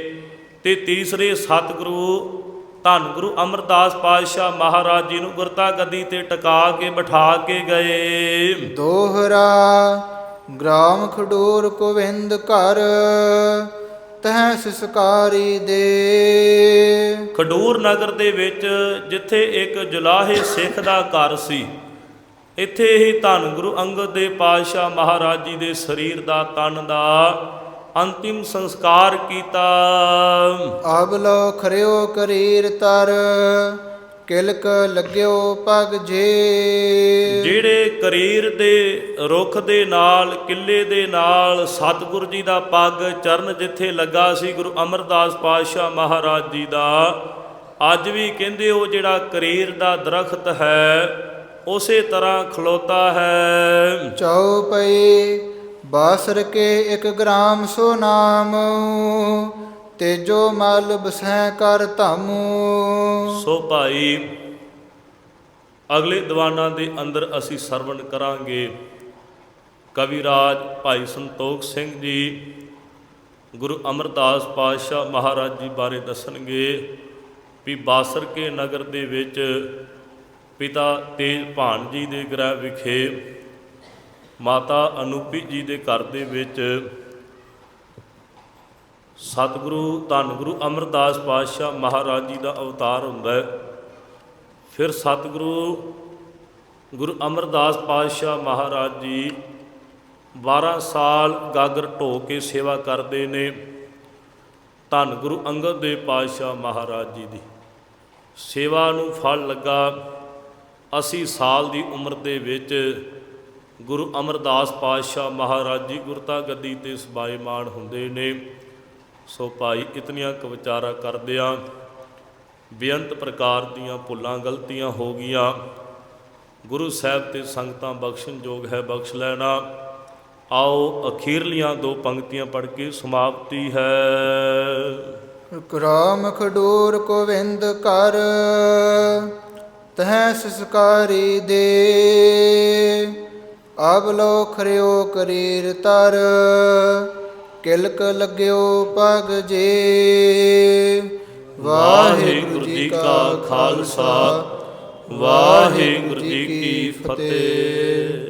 ਤੇ ਤੀਸਰੇ ਸਤਿਗੁਰੂ ਧੰਨ ਗੁਰੂ ਅਮਰਦਾਸ ਪਾਤਸ਼ਾਹ ਮਹਾਰਾਜ ਜੀ ਨੂੰ ਗੁਰਤਾ ਗੱਦੀ ਤੇ ਟਿਕਾ ਕੇ ਬਿਠਾ ਕੇ ਗਏ। ਦੋਹਰਾ ਗ੍ਰਾਮ ਖਡੂਰ ਗੋਵਿੰਦ ਘਰ, ਤਹਿ ਸੰਸਕਾਰੀ ਦੇ। ਖਡੂਰ ਨਗਰ ਦੇ ਵਿੱਚ ਜਿੱਥੇ ਇੱਕ ਜੁਲਾਹੇ ਸਿੱਖ ਦਾ ਘਰ ਸੀ, ਇੱਥੇ ਹੀ ਧੰਨ ਗੁਰੂ ਅੰਗਦ ਦੇਵ ਪਾਤਸ਼ਾਹ ਮਹਾਰਾਜ ਜੀ ਦੇ ਸਰੀਰ ਦਾ ਤਨ ਦਾ ਅੰਤਿਮ ਸੰਸਕਾਰ ਕੀਤਾ। ਅਬ ਲੋ ਖਰਿਓ ਕਰੀਰ ਤਰ, ਕਿਲਕ ਲੱਗਿਓ ਪਗ ਜੇ। ਜਿਹੜੇ ਕਰੀਰ ਦੇ ਰੁੱਖ ਦੇ ਨਾਲ ਕਿੱਲੇ ਦੇ ਨਾਲ ਸਤਿਗੁਰੂ ਜੀ ਦਾ ਪੱਗ ਚਰਨ ਜਿੱਥੇ ਲੱਗਾ ਸੀ ਗੁਰੂ ਅਮਰਦਾਸ ਪਾਤਸ਼ਾਹ ਮਹਾਰਾਜ ਜੀ ਦਾ, ਅੱਜ ਵੀ ਕਹਿੰਦੇ ਉਹ ਜਿਹੜਾ ਕਰੀਰ ਦਾ ਦਰਖਤ ਹੈ ਉਸੇ ਤਰ੍ਹਾਂ ਖਲੋਤਾ ਹੈ। ਚਉਪਈ ਬਾਸਰ ਕੇ 1 ਗ੍ਰਾਮ ਸੋ ਨਾਮ, ਤੇਜੋ ਮਲ ਬਸੈ ਕਰ ਧਾਮੂ। ਸੋ ਭਾਈ ਅਗਲੇ ਦੀਵਾਨਾਂ ਦੇ ਅੰਦਰ ਅਸੀਂ ਸਰਵਣ ਕਰਾਂਗੇ। ਕਵੀ ਰਾਜ ਭਾਈ ਸੰਤੋਖ ਸਿੰਘ ਜੀ ਗੁਰੂ ਅਮਰਦਾਸ ਪਾਤਸ਼ਾਹ ਮਹਾਰਾਜ ਜੀ ਬਾਰੇ ਦੱਸਣਗੇ ਵੀ ਬਾਸਰ ਕੇ ਨਗਰ ਦੇ ਵਿੱਚ ਪਿਤਾ ਤੇਜ ਭਾਣ ਜੀ ਦੇ ਗ੍ਰਹਿ ਵਿਖੇ ਮਾਤਾ ਅਨੂਪੀ ਜੀ ਦੇ ਘਰ ਦੇ ਵਿੱਚ ਸਤਿਗੁਰੂ ਧੰਨ ਗੁਰੂ ਅਮਰਦਾਸ ਪਾਤਸ਼ਾਹ ਮਹਾਰਾਜ ਜੀ ਦਾ ਅਵਤਾਰ ਹੁੰਦਾ ਹੈ। ਫਿਰ ਸਤਿਗੁਰੂ ਗੁਰੂ ਅਮਰਦਾਸ ਪਾਤਸ਼ਾਹ ਮਹਾਰਾਜ ਜੀ 12 ਸਾਲ ਗਾਗਰ ਢੋ ਕੇ ਸੇਵਾ ਕਰਦੇ ਨੇ। ਧੰਨ ਗੁਰੂ ਅੰਗਦ ਦੇਵ ਪਾਤਸ਼ਾਹ ਮਹਾਰਾਜ ਜੀ ਦੀ ਸੇਵਾ ਨੂੰ ਫਲ ਲੱਗਾ। 80 ਸਾਲ ਦੀ ਉਮਰ ਦੇ ਵਿੱਚ ਗੁਰੂ ਅਮਰਦਾਸ ਪਾਤਸ਼ਾਹ ਮਹਾਰਾਜ ਜੀ ਗੁਰਤਾ ਗੱਦੀ ਤੇ ਸਬਾਏਮਾਨ ਹੁੰਦੇ ਨੇ। ਸੋ ਭਾਈ ਇਤਨੀਆਂ ਕੁ ਵਿਚਾਰਾ ਕਰਦਿਆਂ ਬੇਅੰਤ ਪ੍ਰਕਾਰ ਦੀਆਂ ਭੁੱਲਾਂ ਗਲਤੀਆਂ ਹੋ ਗਈਆਂ। ਗੁਰੂ ਸਾਹਿਬ ਤੇ ਸੰਗਤਾਂ ਬਖਸ਼ਣ ਯੋਗ ਹੈ, ਬਖਸ਼ ਲੈਣਾ। ਆਓ ਅਖੀਰਲੀਆਂ 2 ਪੰਕਤੀਆਂ ਪੜ੍ਹ ਕੇ ਸਮਾਪਤੀ ਹੈ। ਰਾਮ ਖਡੂਰ ਗੋਵਿੰਦ ਕਰ ਤਹ ਸੰਸਕਾਰੀ ਦੇ, ਅਬ ਲੋ ਖਰਿਓ ਕਰੀਰ ਤਰ, ਕਿਲਕ ਲੱਗਿਓ ਪਗ ਜੇ। ਵਾਹਿਗੁਰੂ ਜੀ ਕਾ ਖਾਲਸਾ, ਵਾਹਿਗੁਰੂ ਜੀ ਕੀ ਫਤਿਹ।